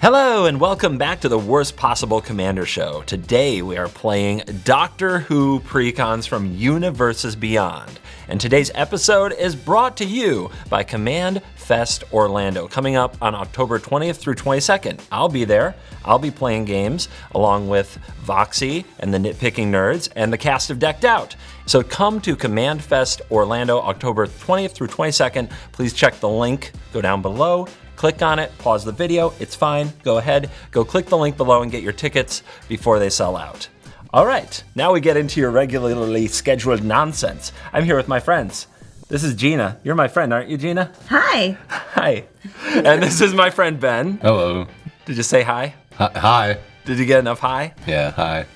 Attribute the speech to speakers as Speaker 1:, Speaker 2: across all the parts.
Speaker 1: Hello and welcome back to the Worst Possible Commander Show. Today we are playing Doctor Who precons from Universes Beyond. And today's episode is brought to you by Command Fest Orlando, coming up on October 20th through 22nd. I'll be there. I'll be playing games along with Voxy and the Nitpicking Nerds and the cast of Decked Out. So come to Command Fest Orlando, October 20th through 22nd. Please check the link, go down below. Click on it, pause the video, it's fine. Go ahead, go click the link below and get your tickets before they sell out. All right, now we get into your regularly scheduled nonsense. I'm here with my friends. This is Gina. You're my friend, aren't you, Gina?
Speaker 2: Hi.
Speaker 1: Hi. And this is my friend, Ben.
Speaker 3: Hello.
Speaker 1: Did you say hi?
Speaker 3: Hi.
Speaker 1: Did you get enough hi?
Speaker 3: Yeah, hi.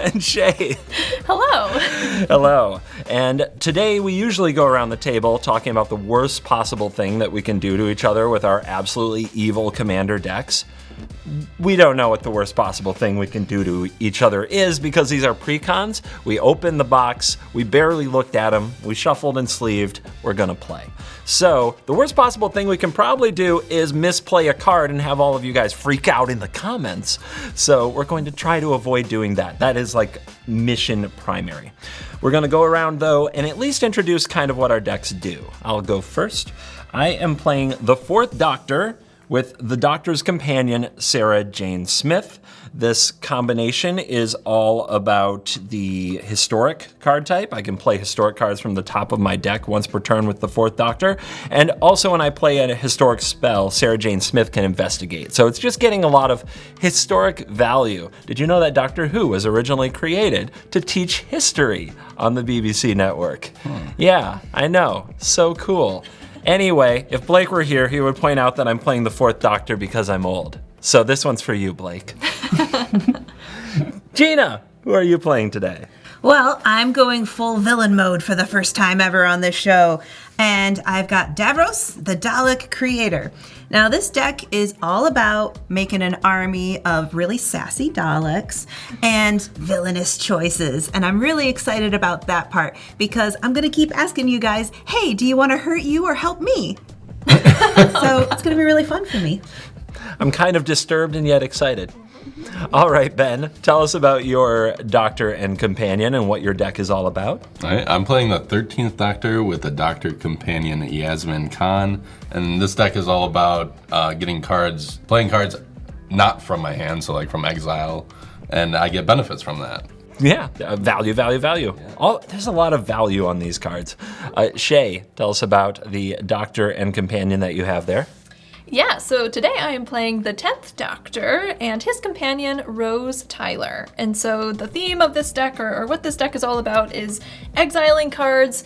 Speaker 1: And Shea.
Speaker 4: Hello.
Speaker 1: Hello. And today we usually go around the table talking about the worst possible thing that we can do to each other with our absolutely evil commander decks. We don't know what the worst possible thing we can do to each other is because these are precons. We opened the box, we barely looked at them, we shuffled and sleeved, we're gonna play. So the worst possible thing we can probably do is misplay a card and have all of you guys freak out in the comments. So we're going to try to avoid doing that. That is like mission primary. We're gonna go around though and at least introduce kind of what our decks do. I'll go first. I am playing the fourth Doctor with the Doctor's companion, Sarah Jane Smith. This combination is all about the historic card type. I can play historic cards from the top of my deck once per turn with the fourth Doctor. And also when I play a historic spell, Sarah Jane Smith can investigate. So it's just getting a lot of historic value. Did you know that Doctor Who was originally created to teach history on the BBC network? Yeah, I know, so cool. Anyway, if Blake were here, he would point out that I'm playing the fourth Doctor because I'm old. So this one's for you, Blake. Gina, who are you playing today?
Speaker 2: Well, I'm going full villain mode for the first time ever on this show. And I've got Davros, the Dalek creator. Now, this deck is all about making an army of really sassy Daleks and villainous choices. And I'm really excited about that part because I'm going to keep asking you guys, hey, do you want to hurt you or help me? So it's going to be really fun for me.
Speaker 1: I'm kind of disturbed and yet excited. All right, Ben, tell us about your Doctor and companion and what your deck is all about.
Speaker 3: All right, I'm playing the 13th Doctor with the Doctor companion Yasmin Khan, and this deck is all about playing cards not from my hand, so like from exile, and I get benefits from that.
Speaker 1: Yeah, value. Yeah. There's a lot of value on these cards. Shea, tell us about the Doctor and companion that you have there.
Speaker 4: Yeah, so today I am playing the 10th Doctor and his companion, Rose Tyler. And so the theme of this deck, or what this deck is all about, is exiling cards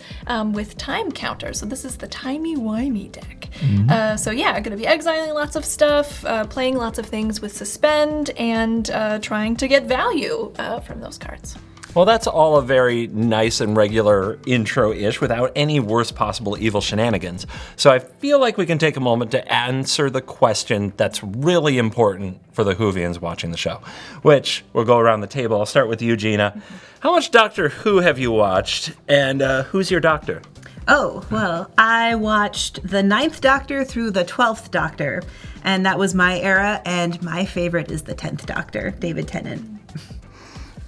Speaker 4: with time counters. So this is the timey-wimey deck. Mm-hmm. So yeah, I'm going to be exiling lots of stuff, playing lots of things with Suspend, and trying to get value from those cards.
Speaker 1: Well, that's all a very nice and regular intro-ish without any worst possible evil shenanigans. So I feel like we can take a moment to answer the question that's really important for the Whovians watching the show, which we'll go around the table. I'll start with you, Gina. How much Doctor Who have you watched, and who's your Doctor?
Speaker 2: Oh, well, I watched the 9th Doctor through the 12th Doctor, and that was my era, and my favorite is the 10th Doctor, David Tennant.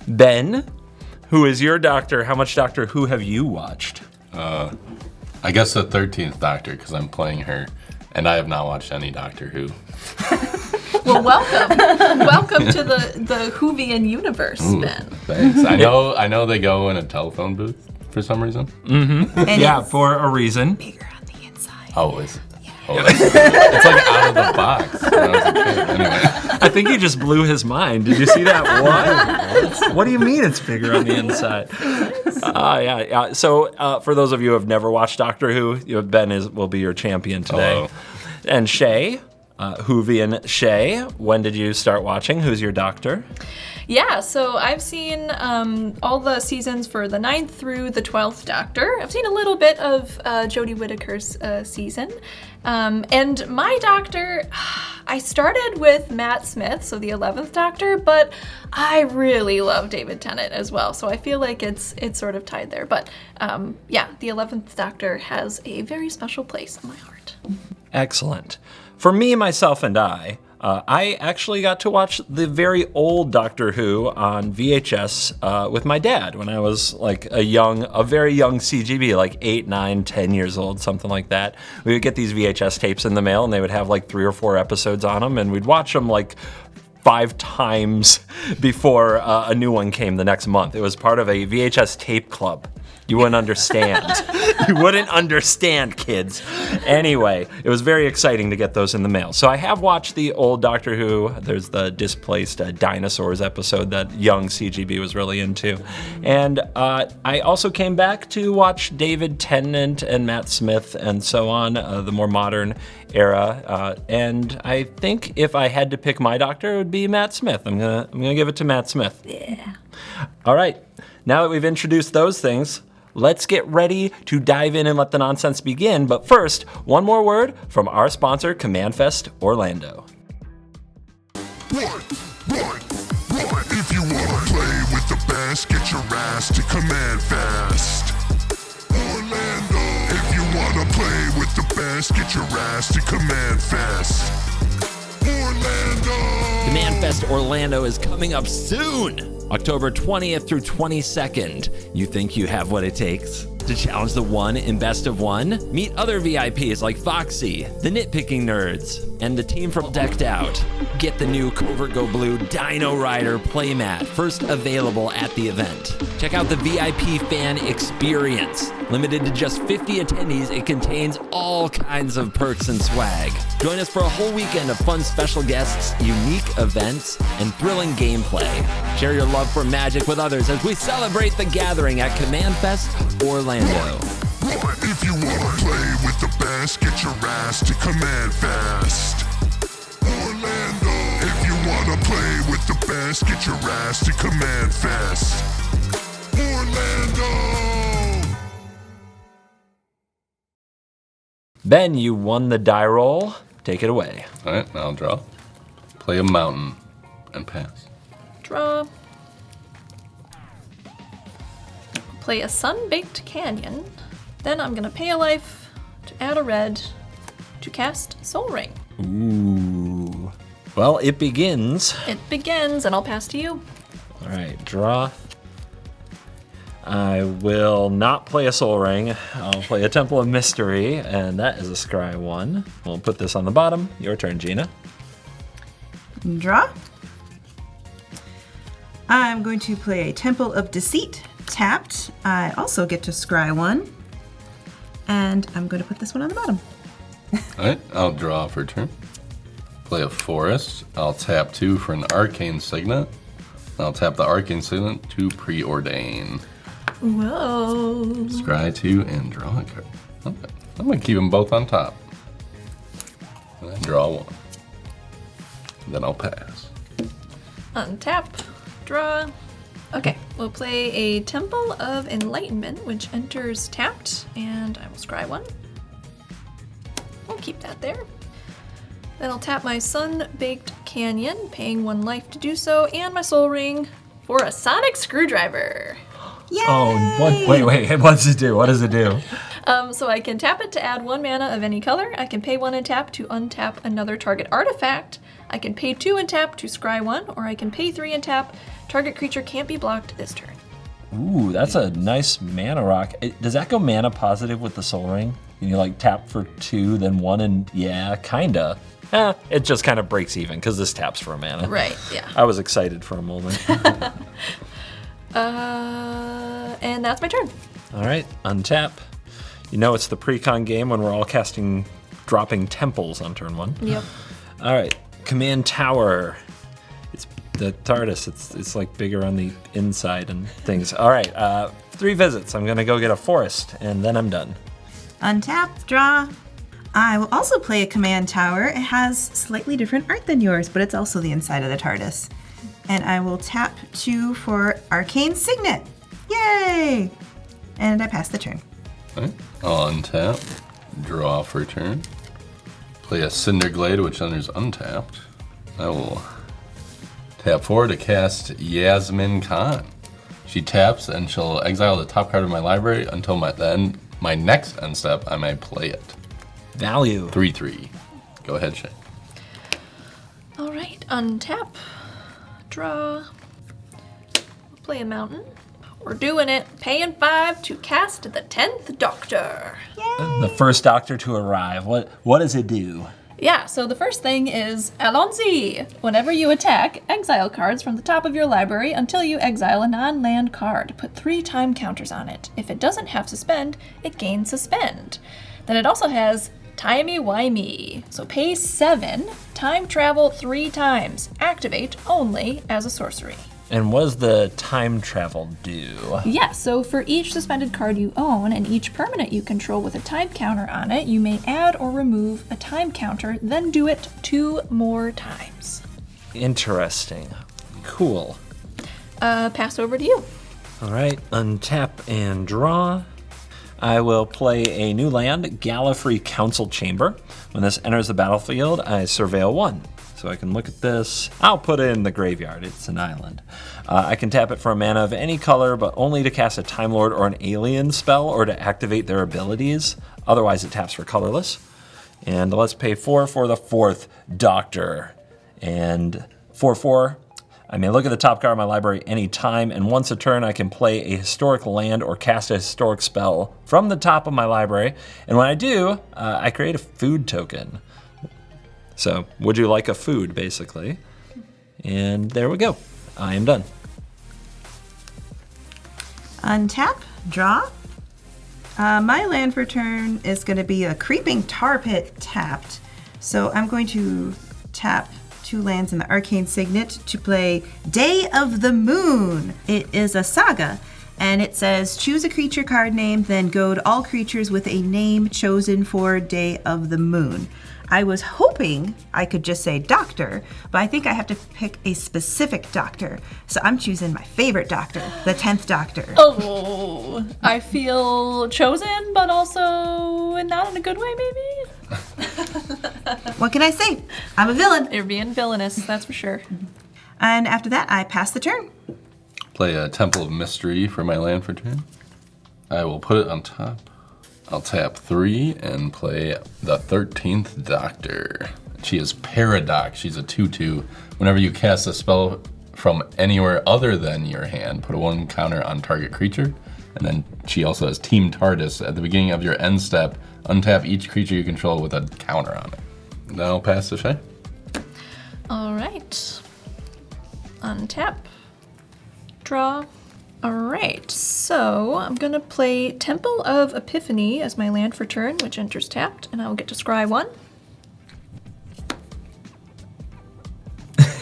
Speaker 1: Ben? Who is your Doctor? How much Doctor Who have you watched?
Speaker 3: I guess the 13th Doctor, because I'm playing her, and I have not watched any Doctor Who.
Speaker 4: Well, welcome to the Whovian universe, Ben.
Speaker 3: Thanks. I know they go in a telephone booth for some reason.
Speaker 1: Mm-hmm. Yeah, for a reason.
Speaker 2: Bigger on the inside.
Speaker 3: Always. It's like out of the box when I was a kid. Anyway.
Speaker 1: I think you just blew his mind. Did you see that? What do you mean it's bigger on the inside? Yeah. So for those of you who have never watched Doctor Who, Ben will be your champion today.
Speaker 3: Hello.
Speaker 1: And Shea, Whovian Shea, when did you start watching? Who's your Doctor?
Speaker 4: Yeah, so I've seen all the seasons for the 9th through the 12th Doctor. I've seen a little bit of Jodie Whittaker's season. And my Doctor, I started with Matt Smith, so the 11th Doctor, but I really love David Tennant as well. So I feel like it's sort of tied there. But yeah, the 11th Doctor has a very special place in my heart.
Speaker 1: Excellent. For me, myself, and I actually got to watch the very old Doctor Who on VHS with my dad when I was like a very young CGB, like 8, 9, 10 years old, something like that. We would get these VHS tapes in the mail and they would have like 3 or 4 episodes on them, and we'd watch them like 5 times before a new one came the next month. It was part of a VHS tape club. You wouldn't understand. You wouldn't understand, kids. Anyway, it was very exciting to get those in the mail. So I have watched the old Doctor Who. There's the displaced dinosaurs episode that young CGB was really into. And I also came back to watch David Tennant and Matt Smith and so on, the more modern era. And I think if I had to pick my Doctor, it would be Matt Smith. I'm gonna give it to Matt Smith.
Speaker 2: Yeah.
Speaker 1: All right. Now that we've introduced those things, let's get ready to dive in and let the nonsense begin. But first, one more word from our sponsor, Command Fest Orlando.
Speaker 5: What? If you wanna play with the best, get your ass to Command Fest Orlando. If you wanna play with the best, get your ass to Command Fest Orlando.
Speaker 1: Command Fest Orlando is coming up soon, October 20th through 22nd. You think you have what it takes to challenge the one in Best of One? Meet other VIPs like Foxy, the Nitpicking Nerds, and the team from Decked Out. Get the new Covertgoblue Dino Rider playmat, first available at the event. Check out the VIP fan experience. Limited to just 50 attendees, it contains all kinds of perks and swag. Join us for a whole weekend of fun special guests, unique events, and thrilling gameplay. Share your love for Magic with others as we celebrate the gathering at Command Fest Orlando.
Speaker 5: What? If you wanna play with the best, get your ass to Command Fest Orlando. If you wanna play with the best, get your ass to Command Fest Orlando.
Speaker 1: Ben, you won the die roll. Take it away.
Speaker 3: All right, I'll draw. Play a mountain and pass.
Speaker 4: Draw. Play a sun-baked canyon. Then I'm gonna pay a life to add a red to cast Soul Ring.
Speaker 1: Ooh. Well, it begins.
Speaker 4: It begins, and I'll pass to you.
Speaker 1: All right, draw. I will not play a Soul Ring. I'll play a Temple of Mystery, and that is a scry 1. We'll put this on the bottom. Your turn, Gina.
Speaker 2: Draw. I'm going to play a Temple of Deceit, tapped. I also get to scry 1. And I'm going to put this one on the bottom.
Speaker 3: All right, I'll draw for turn. Play a forest. I'll tap 2 for an arcane signet. I'll tap the arcane signet to preordain.
Speaker 4: Whoa.
Speaker 3: Scry 2 and draw a card. Okay. I'm gonna keep them both on top. And then draw 1. Then I'll pass.
Speaker 4: Untap. Draw. Okay, we'll play a Temple of Enlightenment, which enters tapped, and I will scry 1. We'll keep that there. Then I'll tap my Sun-Baked Canyon, paying 1 life to do so, and my Soul Ring for a Sonic Screwdriver.
Speaker 2: Yay!
Speaker 1: Oh, wait. What does it do? What does it do?
Speaker 4: So I can tap it to add 1 mana of any color. I can pay 1 and tap to untap another target artifact. I can pay 2 and tap to scry 1, or I can pay 3 and tap. Target creature can't be blocked this turn.
Speaker 1: Ooh, that's a nice mana rock. Does that go mana positive with the Soul Ring? Can you like tap for 2, then 1, and yeah, kinda. It just kind of breaks even because this taps for a mana.
Speaker 4: Right, yeah.
Speaker 1: I was excited for a moment.
Speaker 4: And that's my turn.
Speaker 1: All right, untap. You know it's the precon game when we're all dropping temples on turn 1.
Speaker 4: Yep.
Speaker 1: All right, command tower. It's the TARDIS. It's like bigger on the inside and things. All right, 3 visits. I'm gonna go get a forest, and then I'm done.
Speaker 2: Untap, draw. I will also play a command tower. It has slightly different art than yours, but it's also the inside of the TARDIS. And I will tap 2 for Arcane Signet. Yay! And I pass the turn.
Speaker 3: All right, I'll untap, draw for turn. Play a Cinderglade, which enters untapped. I will tap 4 to cast Yasmin Khan. She taps and she'll exile the top card of my library until my next end step I may play it.
Speaker 1: Value.
Speaker 3: 3/3. Go ahead, Shea.
Speaker 4: All right, untap, draw, play a mountain. We're doing it. Paying 5 to cast the 10th Doctor.
Speaker 1: The first doctor to arrive. What does it do?
Speaker 4: Yeah, so the first thing is Allons-y. Whenever you attack, exile cards from the top of your library until you exile a non-land card. Put 3 time counters on it. If it doesn't have suspend, it gains suspend. Then it also has timey-wimey. So pay 7, time travel 3 times. Activate only as a sorcery.
Speaker 1: And what does the time travel do?
Speaker 4: Yeah, so for each suspended card you own and each permanent you control with a time counter on it, you may add or remove a time counter, then do it 2 more times.
Speaker 1: Interesting. Cool.
Speaker 4: Pass over to you.
Speaker 1: All right, untap and draw. I will play a new land, Gallifrey Council Chamber. When this enters the battlefield, I surveil 1. So I can look at this. I'll put it in the graveyard. It's an island. I can tap it for a mana of any color, but only to cast a Time Lord or an alien spell or to activate their abilities. Otherwise, it taps for colorless. And let's pay 4 for the 4th Doctor. And 4/4, I may look at the top card of my library anytime, and once a turn, I can play a historic land or cast a historic spell from the top of my library. And when I do, I create a food token. So, would you like a food, basically? And there we go. I am done.
Speaker 2: Untap, draw. My land for turn is going to be a Creeping Tar Pit tapped. So I'm going to tap 2 lands in the Arcane Signet to play Day of the Moon. It is a saga, and it says choose a creature card name, then goad all creatures with a name chosen for Day of the Moon. I was hoping I could just say doctor, but I think I have to pick a specific doctor. So I'm choosing my favorite doctor, the 10th Doctor.
Speaker 4: Oh, I feel chosen, but also not in a good way, maybe?
Speaker 2: What can I say? I'm a villain.
Speaker 4: You're being villainous, that's for sure.
Speaker 2: And after that, I pass the turn.
Speaker 3: Play a Temple of Mystery for my land for turn. I will put it on top. I'll tap 3 and play the 13th Doctor. She is Paradox. She's a 2/2. Whenever you cast a spell from anywhere other than your hand, put a 1 counter on target creature. And then she also has Team TARDIS. At the beginning of your end step, untap each creature you control with a counter on it. Then I'll pass to Shea.
Speaker 4: All right. Untap. Draw. All right, so I'm going to play Temple of Epiphany as my land for turn, which enters tapped, and I will get to scry 1.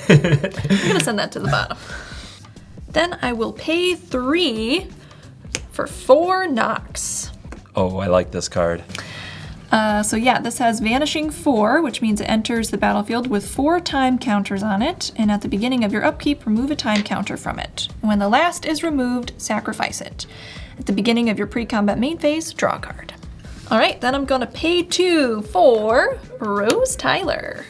Speaker 4: I'm going to send that to the bottom. Then I will pay 3 for 4 Nox.
Speaker 1: Oh, I like this card.
Speaker 4: So yeah, this has Vanishing 4, which means it enters the battlefield with 4 time counters on it, and at the beginning of your upkeep, remove a time counter from it. When the last is removed, sacrifice it. At the beginning of your pre-combat main phase, draw a card. All right, then I'm gonna pay 2 for Rose Tyler.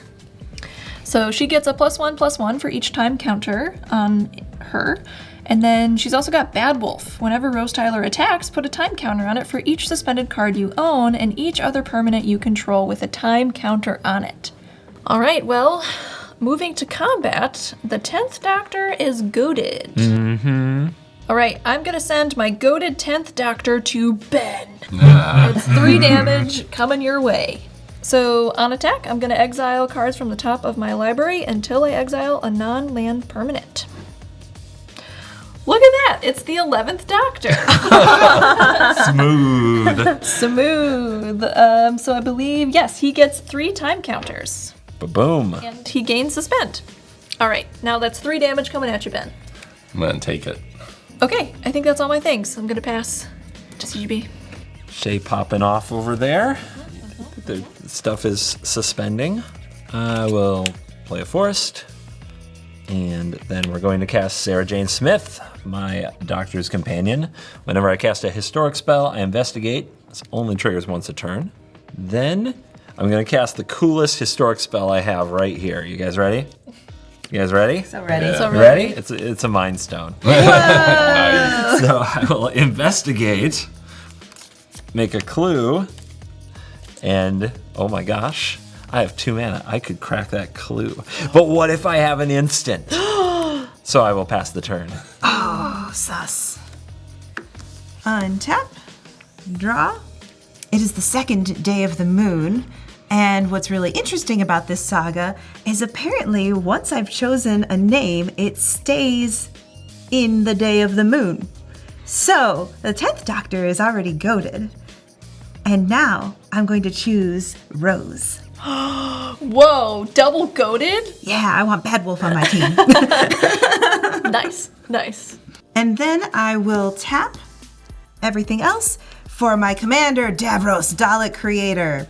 Speaker 4: So she gets a +1/+1 for each time counter on her. And then she's also got Bad Wolf. Whenever Rose Tyler attacks, put a time counter on it for each suspended card you own and each other permanent you control with a time counter on it. All right, well, moving to combat, the 10th Doctor is goaded.
Speaker 1: Mm-hmm.
Speaker 4: All right, I'm gonna send my goaded 10th Doctor to Ben. It's 3 damage coming your way. So on attack, I'm gonna exile cards from the top of my library until I exile a non-land permanent. Look at that! It's the 11th Doctor.
Speaker 1: Smooth.
Speaker 4: Smooth. So I believe, yes, he gets 3 time counters.
Speaker 1: Ba-boom.
Speaker 4: And he gains suspend. All right, now that's 3 damage coming at you, Ben.
Speaker 3: I'm gonna take it.
Speaker 4: Okay, I think that's all my things. I'm gonna pass to CGB.
Speaker 1: Shea popping off over there. The stuff is suspending. I will play a forest. And then we're going to cast Sarah Jane Smith, my Doctor's Companion. Whenever I cast a historic spell, I investigate. This only triggers once a turn. Then I'm going to cast the coolest historic spell I have right here. You guys ready? You guys ready?
Speaker 2: So ready.
Speaker 3: Yeah.
Speaker 4: So
Speaker 1: Ready? It's a Mind Stone.
Speaker 3: Nice.
Speaker 1: So I will investigate, make a clue, and oh my gosh, I have 2 mana. I could crack that clue. But what if I have an instant? So I will pass the turn.
Speaker 2: Oh, sus. Untap. Draw. It is the second day of the moon. And what's really interesting about this saga is apparently once I've chosen a name, it stays in the day of the moon. So the 10th Doctor is already goated. And now I'm going to choose Rose.
Speaker 4: Whoa, double goated?
Speaker 2: Yeah, I want Bad Wolf on my team.
Speaker 4: Nice.
Speaker 2: And then I will tap everything else for my commander, Davros, Dalek Creator.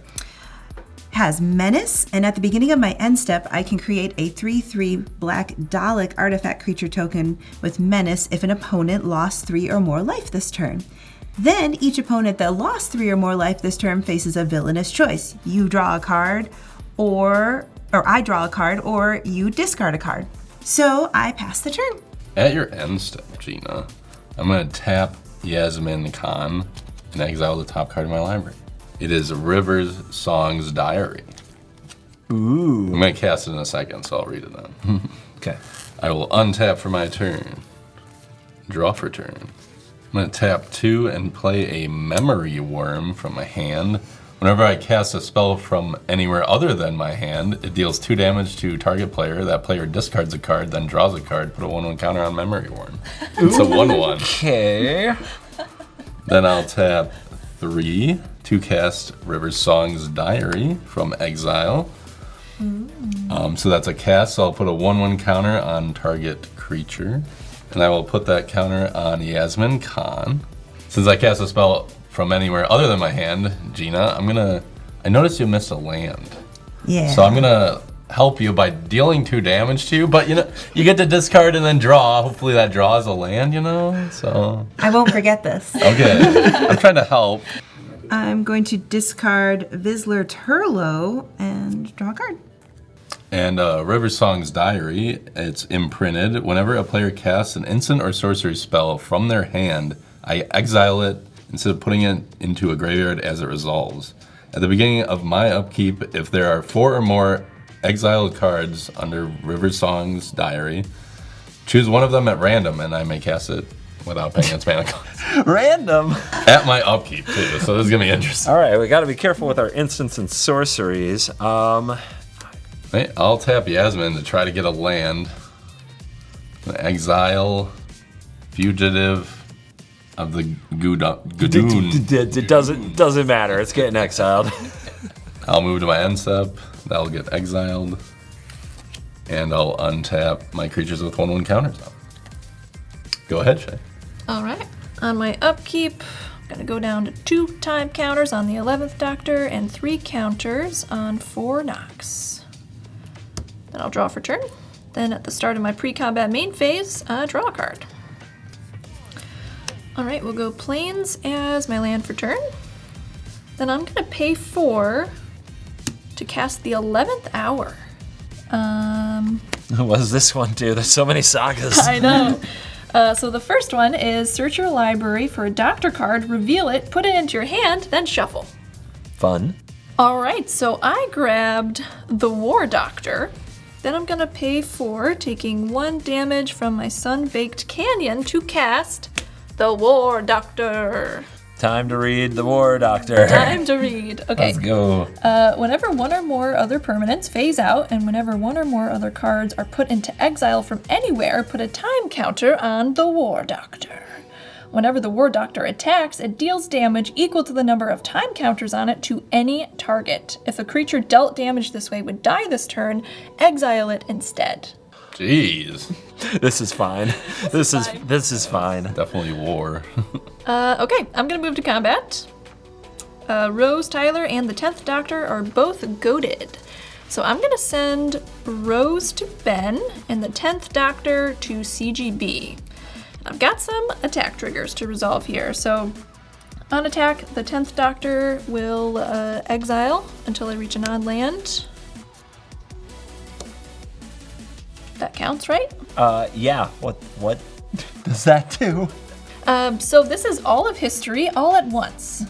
Speaker 2: Has Menace, and at the beginning of my end step, I can create a 3/3 black Dalek artifact creature token with Menace if an opponent lost 3 or more life this turn. Then each opponent that lost 3 or more life this turn faces a villainous choice. You draw a card, or I draw a card, or you discard a card. So I pass the turn.
Speaker 3: At your end step, Gina, I'm going to tap Yasmin Khan and exile the top card of my library. It is River's Song's Diary. Ooh. I'm going to cast it in a second, so I'll read it then.
Speaker 1: Okay.
Speaker 3: I will untap for my turn. Draw for turn. I'm going to tap 2 and play a Memory Worm from my hand. Whenever I cast a spell from anywhere other than my hand, it deals 2 damage to target player. That player discards a card, then draws a card, put a 1/1 counter on Memory Worm. It's a 1/1.
Speaker 1: Okay.
Speaker 3: Then I'll tap 3 to cast River Song's Diary from exile. So that's a cast, so I'll put a 1/1 counter on target creature. And I will put that counter on Yasmin Khan. Since I cast a spell from anywhere other than my hand, Gina, I noticed you missed a land.
Speaker 2: Yeah.
Speaker 3: So I'm gonna help you by dealing 2 damage to you, but you get to discard and then draw. Hopefully that draws a land, so.
Speaker 2: I won't forget this.
Speaker 3: Okay, I'm trying to help.
Speaker 2: I'm going to discard Vizsla Turlo and draw a card.
Speaker 3: And River Song's Diary, it's imprinted. Whenever a player casts an instant or sorcery spell from their hand, I exile it instead of putting it into a graveyard as it resolves. At the beginning of my upkeep, if there are 4 or more exiled cards under River Song's Diary, choose one of them at random and I may cast it without paying its mana cost.
Speaker 1: Random.
Speaker 3: At my upkeep too, so this is gonna be interesting.
Speaker 1: All right, we got to be careful with our instants and sorceries.
Speaker 3: Right, I'll tap Yasmin to try to get a land. Exile Fugitive of the Gudoon.
Speaker 1: It doesn't matter. It's getting exiled.
Speaker 3: I'll move to my end step. That'll get exiled. And I'll untap my creatures with 1/1 counters. Go ahead, Shay.
Speaker 4: All right. On my upkeep, I'm going to go down to 2 time counters on the 11th Doctor and 3 counters on 4 Nox. Then I'll draw for turn. Then at the start of my pre-combat main phase, draw a card. All right, we'll go Plains as my land for turn. Then I'm going to pay 4 to cast the 11th Hour.
Speaker 1: What does this one do? There's so many sagas.
Speaker 4: I know. So the first one is search your library for a doctor card, reveal it, put it into your hand, then shuffle.
Speaker 1: Fun.
Speaker 4: All right, so I grabbed the War Doctor. Then I'm going to pay 4, taking 1 damage from my Sun-Baked Canyon to cast the War Doctor.
Speaker 1: Time to read the War Doctor.
Speaker 4: Time to read. Okay.
Speaker 1: Let's go.
Speaker 4: Whenever 1 or more other permanents phase out, and whenever 1 or more other cards are put into exile from anywhere, put a time counter on the War Doctor. Whenever the War Doctor attacks, it deals damage equal to the number of time counters on it to any target. If a creature dealt damage this way would die this turn, exile it instead.
Speaker 3: Jeez.
Speaker 1: This is fine. This is fine.
Speaker 3: Definitely war.
Speaker 4: Okay, I'm gonna move to combat. Rose, Tyler, and the 10th Doctor are both goated. So I'm gonna send Rose to Ben and the 10th Doctor to CGB. I've got some attack triggers to resolve here. So on attack, the 10th Doctor will exile until I reach a non-land. That counts, right?
Speaker 1: Yeah. What does that do?
Speaker 4: So this is all of history all at once.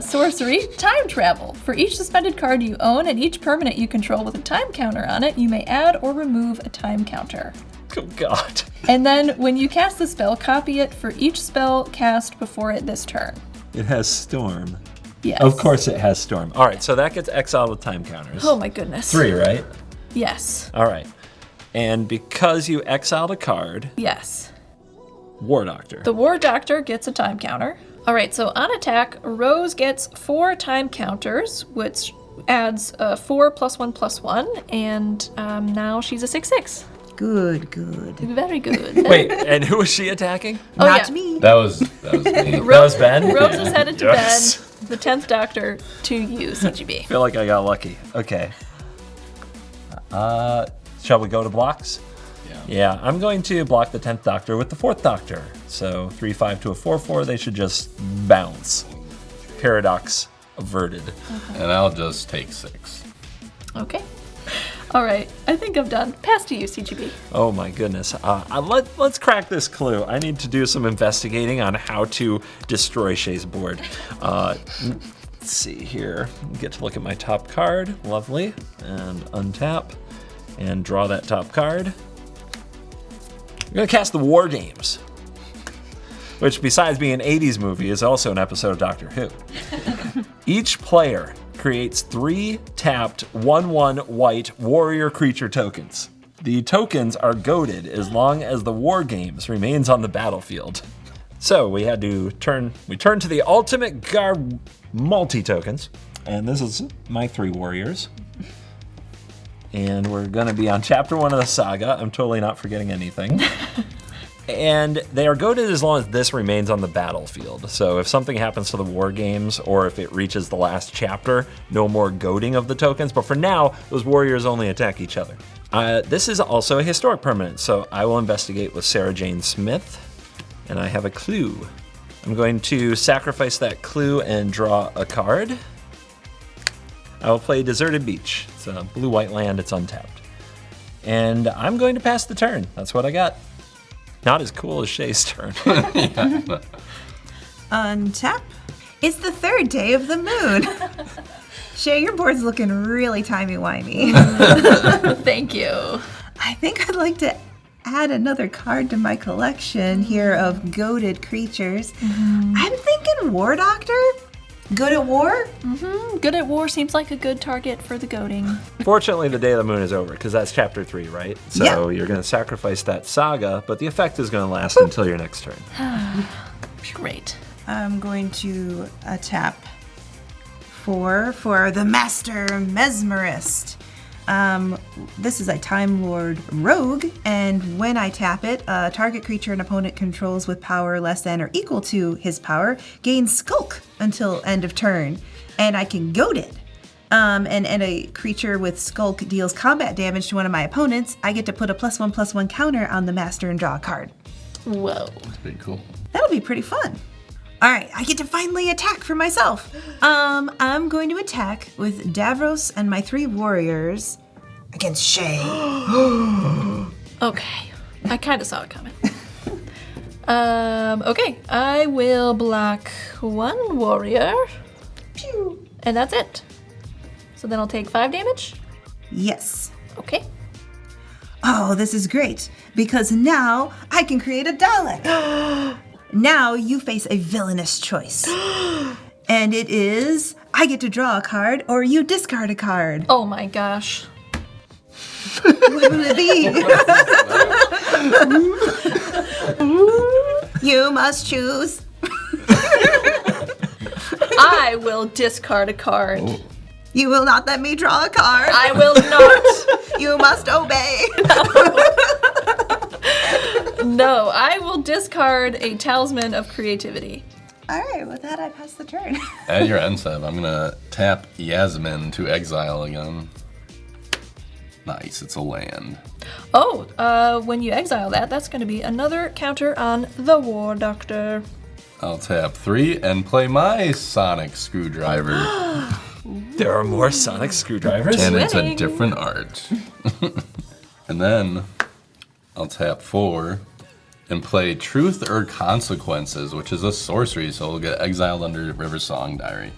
Speaker 4: Sorcery, time travel. For each suspended card you own and each permanent you control with a time counter on it, you may add or remove a time counter.
Speaker 1: Oh, God.
Speaker 4: And then when you cast the spell, copy it for each spell cast before it this turn.
Speaker 1: It has Storm.
Speaker 4: Yes.
Speaker 1: Of course it has Storm. All right, so that gets exiled with time counters.
Speaker 4: Oh my goodness.
Speaker 1: 3, right?
Speaker 4: Yes.
Speaker 1: All right. And because you exiled a card,
Speaker 4: Yes.
Speaker 1: War Doctor.
Speaker 4: The War Doctor gets a time counter. All right, so on attack, Rose gets 4 time counters, which adds 4 +1/+1, and now she's a 6/6.
Speaker 2: Good.
Speaker 4: Very good.
Speaker 1: Wait, and who was she attacking?
Speaker 2: Not
Speaker 4: yeah.
Speaker 2: me.
Speaker 3: That was me.
Speaker 1: That was Ben?
Speaker 4: Rose is headed to
Speaker 1: Yes.
Speaker 4: Ben, the 10th Doctor, to you, CGB.
Speaker 1: I feel like I got lucky. Okay. Shall we go to blocks? Yeah, I'm going to block the 10th Doctor with the 4th Doctor. So 3/5 to a 4/4, they should just bounce. Paradox averted.
Speaker 3: And I'll just take 6.
Speaker 4: Okay. All right, I think I'm done. Pass to you, CGB.
Speaker 1: Oh my goodness. Let's crack this clue. I need to do some investigating on how to destroy Shea's board. Let's see here. Get to look at my top card. Lovely. And untap. And draw that top card. I'm going to cast the War Games, which besides being an 80s movie is also an episode of Doctor Who. Each player creates 3 tapped 1/1 white warrior creature tokens. The tokens are goaded as long as the War Games remains on the battlefield. So we turn to the ultimate guard multi-tokens, and this is my 3 warriors. And we're gonna be on chapter 1 of the saga. I'm totally not forgetting anything. And they are goaded as long as this remains on the battlefield. So if something happens to the War Games, or if it reaches the last chapter, no more goading of the tokens. But for now, those warriors only attack each other. This is also a historic permanent, so I will investigate with Sarah Jane Smith. And I have a clue. I'm going to sacrifice that clue and draw a card. I will play Deserted Beach. It's a blue-white land, it's untapped. And I'm going to pass the turn. That's what I got. Not as cool as Shea's turn.
Speaker 2: Untap. It's the 3rd day of the moon. Shea, your board's looking really timey-wimey.
Speaker 4: Thank you.
Speaker 2: I think I'd like to add another card to my collection here of goaded creatures. I'm thinking War Doctor. Good at war?
Speaker 4: Good at war seems like a good target for the goading.
Speaker 1: Fortunately, the Day of the Moon is over, because that's chapter 3, right? So
Speaker 2: Yeah.
Speaker 1: you're going to sacrifice that saga, but the effect is going to last until your next turn.
Speaker 4: Great.
Speaker 2: I'm going to tap 4 for the Master Mesmerist. This is a Time Lord Rogue, and when I tap it, a target creature an opponent controls with power less than or equal to his power gains Skulk until end of turn, and I can goad it. And a creature with Skulk deals combat damage to one of my opponents, I get to put a +1/+1 counter on the Master and draw a card.
Speaker 4: Whoa.
Speaker 3: That's pretty cool.
Speaker 2: That'll be pretty fun. All right, I get to finally attack for myself. I'm going to attack with Davros and my 3 warriors against Shea.
Speaker 4: Okay. I kind of saw it coming. Okay. I will block 1 warrior.
Speaker 2: Pew.
Speaker 4: And that's it. So then I'll take 5 damage.
Speaker 2: Yes.
Speaker 4: Okay.
Speaker 2: Oh, this is great, because now I can create a Dalek. Now you face a villainous choice. And it is, I get to draw a card or you discard a card.
Speaker 4: Oh my gosh.
Speaker 2: What will it be? You must choose.
Speaker 4: I will discard a card.
Speaker 3: Oh.
Speaker 2: You will not let me draw a card.
Speaker 4: I will not.
Speaker 2: You must obey.
Speaker 4: No, I will discard a Talisman of Creativity.
Speaker 2: All right, with that, I pass the turn.
Speaker 3: At your end step, I'm gonna tap Yasmin to exile again. Nice, it's a land.
Speaker 4: Oh, when you exile that, that's going to be another counter on the War Doctor.
Speaker 3: I'll tap 3 and play my Sonic Screwdriver.
Speaker 1: There are more sonic screwdrivers?
Speaker 3: And it's a
Speaker 4: Winning.
Speaker 3: different art. And then I'll tap 4 and play Truth or Consequences, which is a sorcery, so it'll get exiled under River Song Diary.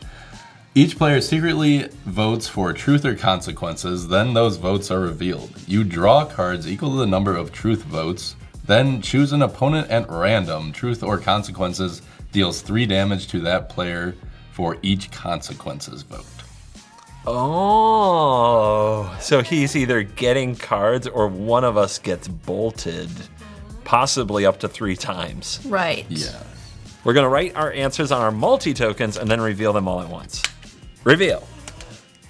Speaker 3: Each player secretly votes for Truth or Consequences, then those votes are revealed. You draw cards equal to the number of Truth votes, then choose an opponent at random. Truth or Consequences deals 3 damage to that player for each Consequences vote.
Speaker 1: Oh, so he's either getting cards or one of us gets bolted, possibly up to 3 times.
Speaker 4: Right.
Speaker 3: Yeah.
Speaker 1: We're going to write our answers on our multi-tokens and then reveal them all at once. Reveal.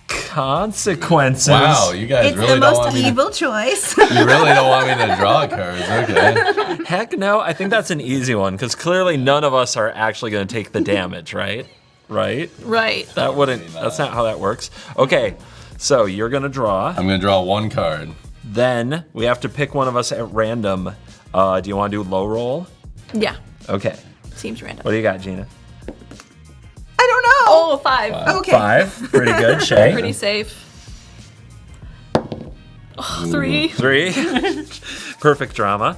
Speaker 1: Consequences.
Speaker 3: Wow, you guys
Speaker 2: It's
Speaker 3: really
Speaker 2: the
Speaker 3: don't
Speaker 2: most
Speaker 3: want me
Speaker 2: evil choice.
Speaker 3: to, you really don't want me to draw cards, okay.
Speaker 1: Heck no, I think that's an easy one because clearly none of us are actually going to take the damage, right? Right?
Speaker 4: Right.
Speaker 1: That wouldn't, that's not how that works. Okay, so you're going to draw.
Speaker 3: I'm gonna draw 1 card.
Speaker 1: Then we have to pick one of us at random. Do you want to do low roll?
Speaker 4: Yeah.
Speaker 1: Okay.
Speaker 4: Seems random.
Speaker 1: What do you got, Gina?
Speaker 2: I don't know.
Speaker 4: Oh, 5.
Speaker 2: Okay.
Speaker 1: 5. Pretty good. Shay?
Speaker 4: Pretty safe. Oh, 3.
Speaker 1: 3. Perfect drama.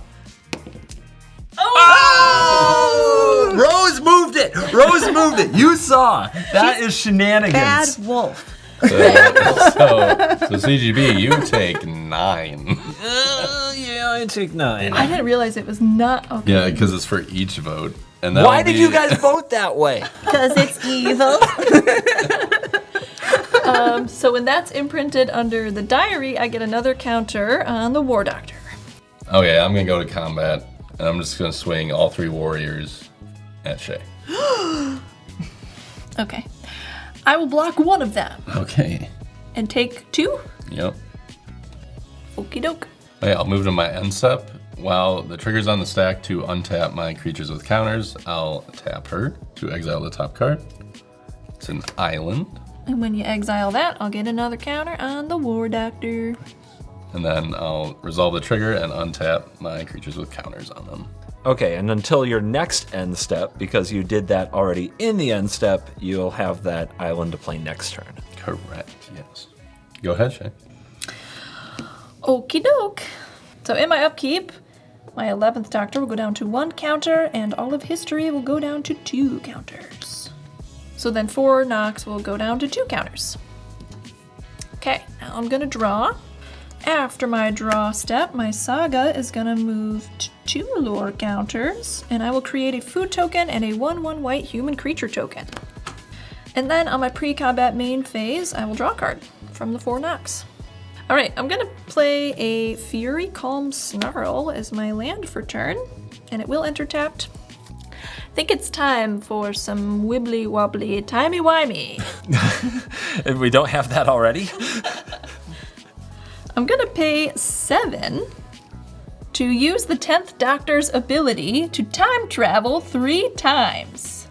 Speaker 2: Oh!
Speaker 1: Rose moved it. Rose moved it. You saw. That is shenanigans.
Speaker 2: Bad wolf.
Speaker 3: So CGB, you take 9.
Speaker 1: Yeah, I take 9.
Speaker 4: I didn't realize it was not. Okay.
Speaker 3: Yeah, because it's for each vote. And that
Speaker 1: Why
Speaker 3: would
Speaker 1: did
Speaker 3: be-
Speaker 1: you guys vote that way?
Speaker 2: Because it's evil.
Speaker 4: So when that's imprinted under the diary, I get another counter on the War Doctor.
Speaker 3: Okay, I'm gonna go to combat, and I'm just gonna swing all 3 warriors at Shea.
Speaker 4: Okay. I will block one of them
Speaker 3: Okay.
Speaker 4: and take 2.
Speaker 3: Yep.
Speaker 4: Okie doke.
Speaker 3: Okay, I'll move to my end step. While the trigger's on the stack to untap my creatures with counters, I'll tap her to exile the top card. It's an island.
Speaker 4: And when you exile that, I'll get another counter on the War Doctor.
Speaker 3: And then I'll resolve the trigger and untap my creatures with counters on them.
Speaker 1: Okay, and until your next end step, because you did that already in the end step, you'll have that island to play next turn.
Speaker 3: Correct, yes. Go ahead, Shay.
Speaker 4: Okie doke. So in my upkeep, my 11th Doctor will go down to 1 counter, and all of history will go down to 2 counters. So then 4 knocks will go down to 2 counters. Okay, now I'm gonna draw. After my draw step, my Saga is gonna move to 2 lore counters, and I will create a food token and a 1/1 white human creature token. And then on my pre-combat main phase, I will draw a card from the 4 knocks. All right, I'm gonna play a Fury Calm Snarl as my land for turn, and it will enter tapped. I think it's time for some wibbly wobbly timey wimey.
Speaker 1: If we don't have that already.
Speaker 4: I'm gonna pay 7 to use the 10th Doctor's ability to time travel 3 times.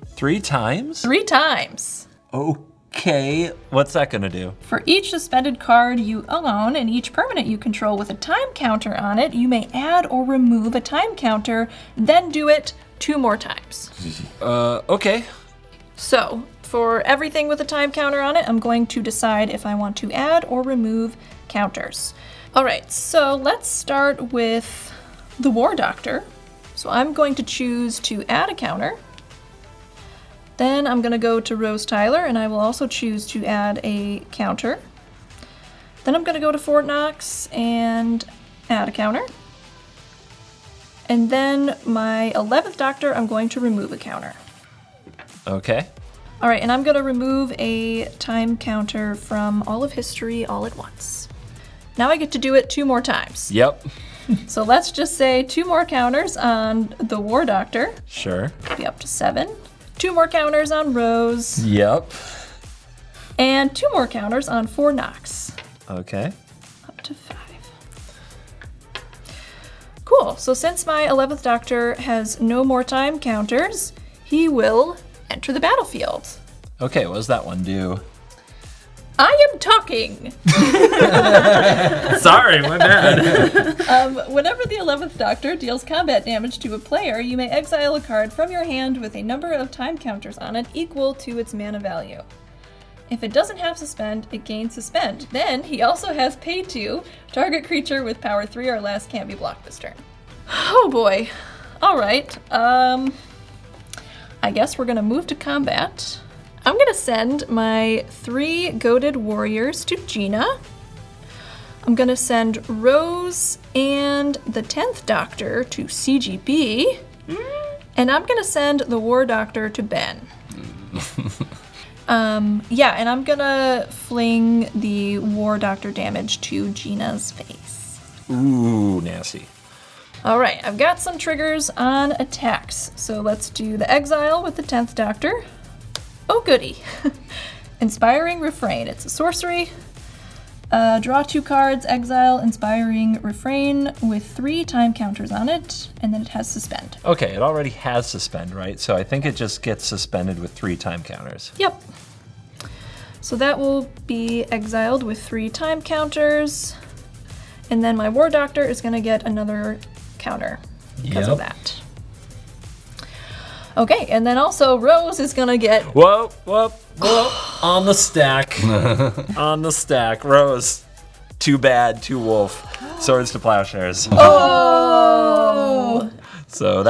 Speaker 1: 3 times?
Speaker 4: 3 times.
Speaker 1: Okay, what's that gonna do?
Speaker 4: For each suspended card you own and each permanent you control with a time counter on it, you may add or remove a time counter, then do it 2 more times.
Speaker 1: Okay.
Speaker 4: So, for everything with a time counter on it, I'm going to decide if I want to add or remove counters. All right, so let's start with the War Doctor. So I'm going to choose to add a counter. Then I'm going to go to Rose Tyler, and I will also choose to add a counter. Then I'm going to go to Fort Knox and add a counter. And then my 11th Doctor, I'm going to remove a counter.
Speaker 1: Okay.
Speaker 4: All right, and I'm going to remove a time counter from all of history all at once. Now I get to do it 2 more times.
Speaker 1: Yep.
Speaker 4: So let's just say 2 more counters on the War Doctor.
Speaker 1: Sure.
Speaker 4: Be up to 7. 2 more counters on Rose.
Speaker 1: Yep.
Speaker 4: And 2 more counters on 4 Knox.
Speaker 1: Okay.
Speaker 4: Up to 5. Cool. So since my 11th Doctor has no more time counters, he will enter the battlefield.
Speaker 1: Okay, what does that one do?
Speaker 4: I am talking.
Speaker 1: Sorry, my bad.
Speaker 4: Whenever the 11th Doctor deals combat damage to a player, you may exile a card from your hand with a number of time counters on it equal to its mana value. If it doesn't have Suspend, it gains Suspend. Then, he also has Pay 2. Target creature with power 3 or less can't be blocked this turn. Oh boy. All right. I guess we're gonna move to combat. I'm gonna send my 3 goated warriors to Gina. I'm gonna send Rose and the 10th Doctor to CGB. And I'm gonna send the War Doctor to Ben. Yeah, and I'm gonna fling the War Doctor damage to Gina's face.
Speaker 1: Ooh, nasty.
Speaker 4: All right, I've got some triggers on attacks. So let's do the Exile with the 10th Doctor. Oh, goody. Inspiring Refrain. It's a sorcery. Draw 2 cards, exile Inspiring Refrain with 3 time counters on it, and then it has Suspend.
Speaker 1: Okay, it already has Suspend, right? So I think it just gets suspended with 3 time counters.
Speaker 4: Yep. So that will be exiled with 3 time counters, and then my War Doctor is going to get another counter because of that. Okay, and then also Rose is going to get...
Speaker 1: Whoa. On the stack. On the stack. Rose. Too bad, too wolf. Swords to plowshares.
Speaker 4: Oh!
Speaker 1: So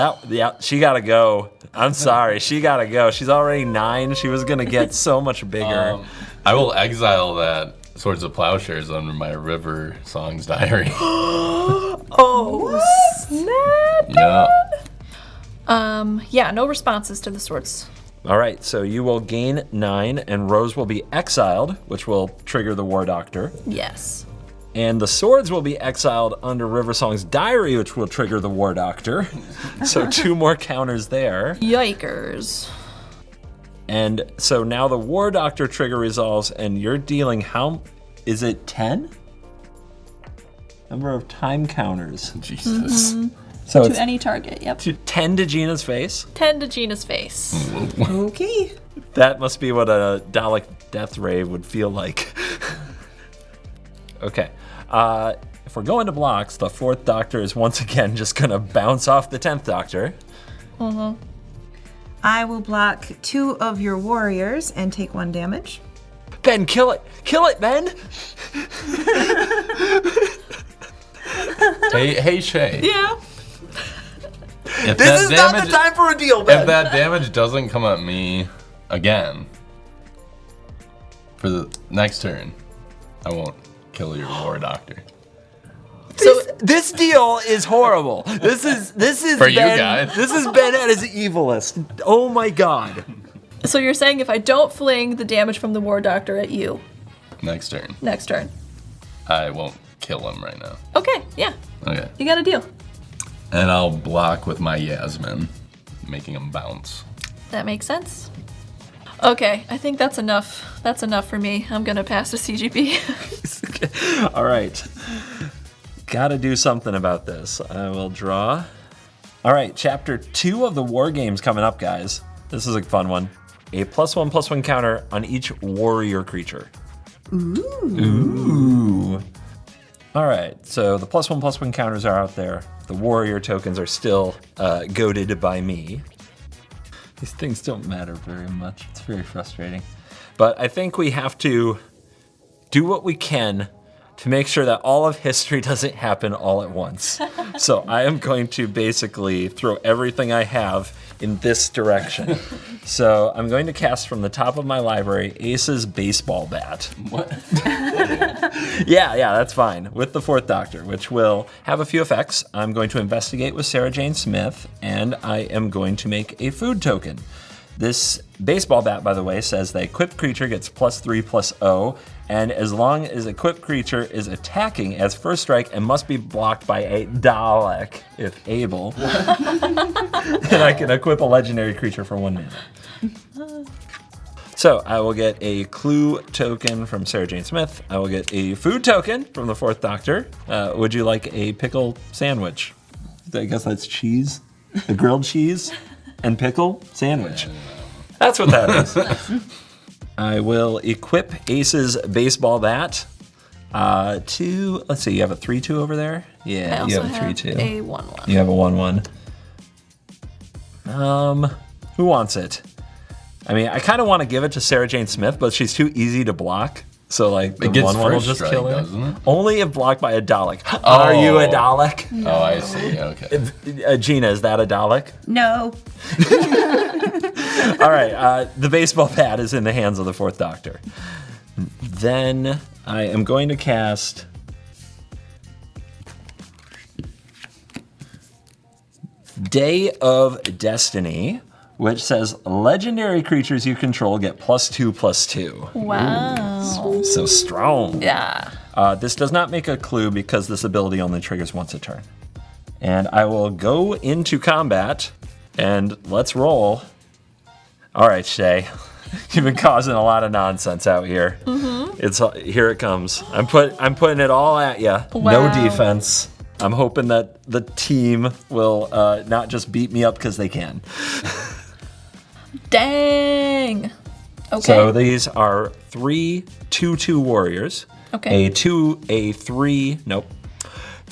Speaker 1: she gotta go. I'm sorry, she gotta go. She's already 9. She was gonna get so much bigger.
Speaker 3: I will exile that Swords of Plowshares under my River Songs diary.
Speaker 4: Oh, snap!
Speaker 3: Yeah.
Speaker 4: Yeah, no responses to the swords.
Speaker 1: All right, so you will gain 9, and Rose will be exiled, which will trigger the War Doctor.
Speaker 4: Yes.
Speaker 1: And the swords will be exiled under River Song's diary, which will trigger the War Doctor. So 2 more counters there.
Speaker 4: Yikers.
Speaker 1: And so now the War Doctor trigger resolves, and you're dealing is it 10? Number of time counters.
Speaker 3: Jesus.
Speaker 1: So
Speaker 4: To
Speaker 1: it's
Speaker 4: any target, yep.
Speaker 1: 10 to Gina's face.
Speaker 4: 10 to Gina's face.
Speaker 2: Okay.
Speaker 1: That must be what a Dalek death ray would feel like. Okay. If we're going to blocks, the 4th Doctor is once again just gonna bounce off the 10th Doctor.
Speaker 2: I will block 2 of your warriors and take 1 damage.
Speaker 1: Ben, kill it! Kill it, Ben!
Speaker 3: Hey, Shea.
Speaker 4: Yeah.
Speaker 3: If
Speaker 1: This
Speaker 3: that
Speaker 1: is not the time for a deal, Ben!
Speaker 3: If that damage doesn't come at me again, for the next turn, I won't kill your War Doctor.
Speaker 1: So this deal is horrible. This is
Speaker 3: For you
Speaker 1: Ben,
Speaker 3: guys.
Speaker 1: This is Ben at his evilest. Oh my god.
Speaker 4: So you're saying if I don't fling the damage from the War Doctor at you
Speaker 3: Next turn,
Speaker 4: next turn.
Speaker 3: I won't kill him right now.
Speaker 4: Okay, yeah.
Speaker 3: Okay.
Speaker 4: You got a deal.
Speaker 3: And I'll block with my Yasmin, making him bounce.
Speaker 4: That makes sense. Okay, I think that's enough. That's enough for me. I'm gonna pass to CGP.
Speaker 1: All right. Gotta do something about this. I will draw. All right, chapter 2 of the War Games coming up, guys. This is a fun one. A +1/+1 counter on each warrior creature. Ooh. All right, so the +1/+1 counters are out there. The warrior tokens are still goaded by me. These things don't matter very much. It's very frustrating. But I think we have to do what we can to make sure that all of history doesn't happen all at once. So I am going to basically throw everything I have in this direction. So I'm going to cast from the top of my library Ace's baseball bat.
Speaker 3: What?
Speaker 1: Yeah, that's fine. With the 4th Doctor, which will have a few effects. I'm going to investigate with Sarah Jane Smith, and I am going to make a food token. This baseball bat, by the way, says that equipped creature gets +3/+0, and as long as equipped creature is attacking as first strike and must be blocked by a Dalek, if able, and I can equip a legendary creature for 1 mana. So I will get a clue token from Sarah Jane Smith. I will get a food token from the 4th Doctor. Would you like a pickle sandwich? I guess that's cheese, the grilled cheese and pickle sandwich. That's what that is. I will equip Ace's baseball bat to, let's see, you have a 3/2 over there? Yeah,
Speaker 4: I
Speaker 1: you
Speaker 4: also
Speaker 1: have a 3/2.
Speaker 4: a 1/1.
Speaker 1: You have a 1/1. Who wants it? I mean, I kind of want to give it to Sarah Jane Smith, but she's too easy to block. So like the
Speaker 3: It gets
Speaker 1: 1/1 will
Speaker 3: first
Speaker 1: just
Speaker 3: strike,
Speaker 1: kill it.
Speaker 3: doesn't it?
Speaker 1: Only if blocked by a Dalek. Are you a Dalek?
Speaker 3: Oh, I see. Okay.
Speaker 1: Gina, is that a Dalek?
Speaker 2: No.
Speaker 1: All right, the baseball bat is in the hands of the 4th Doctor. Then I am going to cast Day of Destiny, which says legendary creatures you control get +2/+2.
Speaker 4: Wow.
Speaker 1: So strong.
Speaker 4: Yeah.
Speaker 1: This does not make a clue because this ability only triggers once a turn. And I will go into combat and let's roll. All right, Shea. You've been causing a lot of nonsense out here. Mm-hmm. Here it comes. I'm putting it all at you.
Speaker 4: Wow.
Speaker 1: No defense. I'm hoping that the team will not just beat me up because they can.
Speaker 4: Dang. Okay.
Speaker 1: So these are 3 2/2 warriors.
Speaker 4: Okay.
Speaker 1: 3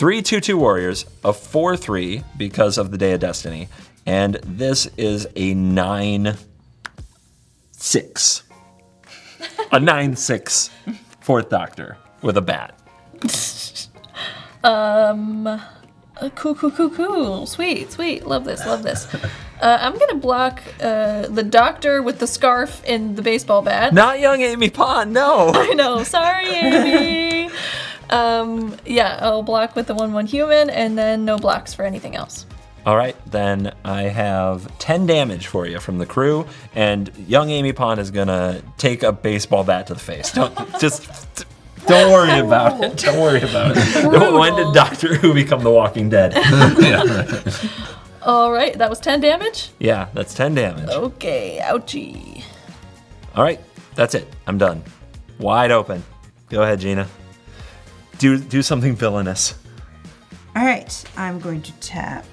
Speaker 1: 2/2 warriors, a 4/3 because of the Day of Destiny, and this is a 9/6. A 9/6 4th Doctor with a bat.
Speaker 4: Cool. Sweet. Love this. I'm gonna block the Doctor with the scarf and the baseball bat.
Speaker 1: Not young Amy Pond, no.
Speaker 4: I know. Sorry, Amy. Yeah, I'll block with the 1/1 human, and then no blocks for anything else.
Speaker 1: All right, then I have 10 damage for you from the crew, and young Amy Pond is gonna take a baseball bat to the face. Don't worry about it. Don't worry about it. When did Doctor Who become the Walking Dead?
Speaker 3: Yeah, right.
Speaker 4: All right, that was 10 damage.
Speaker 1: Yeah, that's 10 damage.
Speaker 4: Okay, ouchie.
Speaker 1: All right, that's it. I'm done. Wide open. Go ahead, Gina. Do something villainous.
Speaker 2: All right, I'm going to tap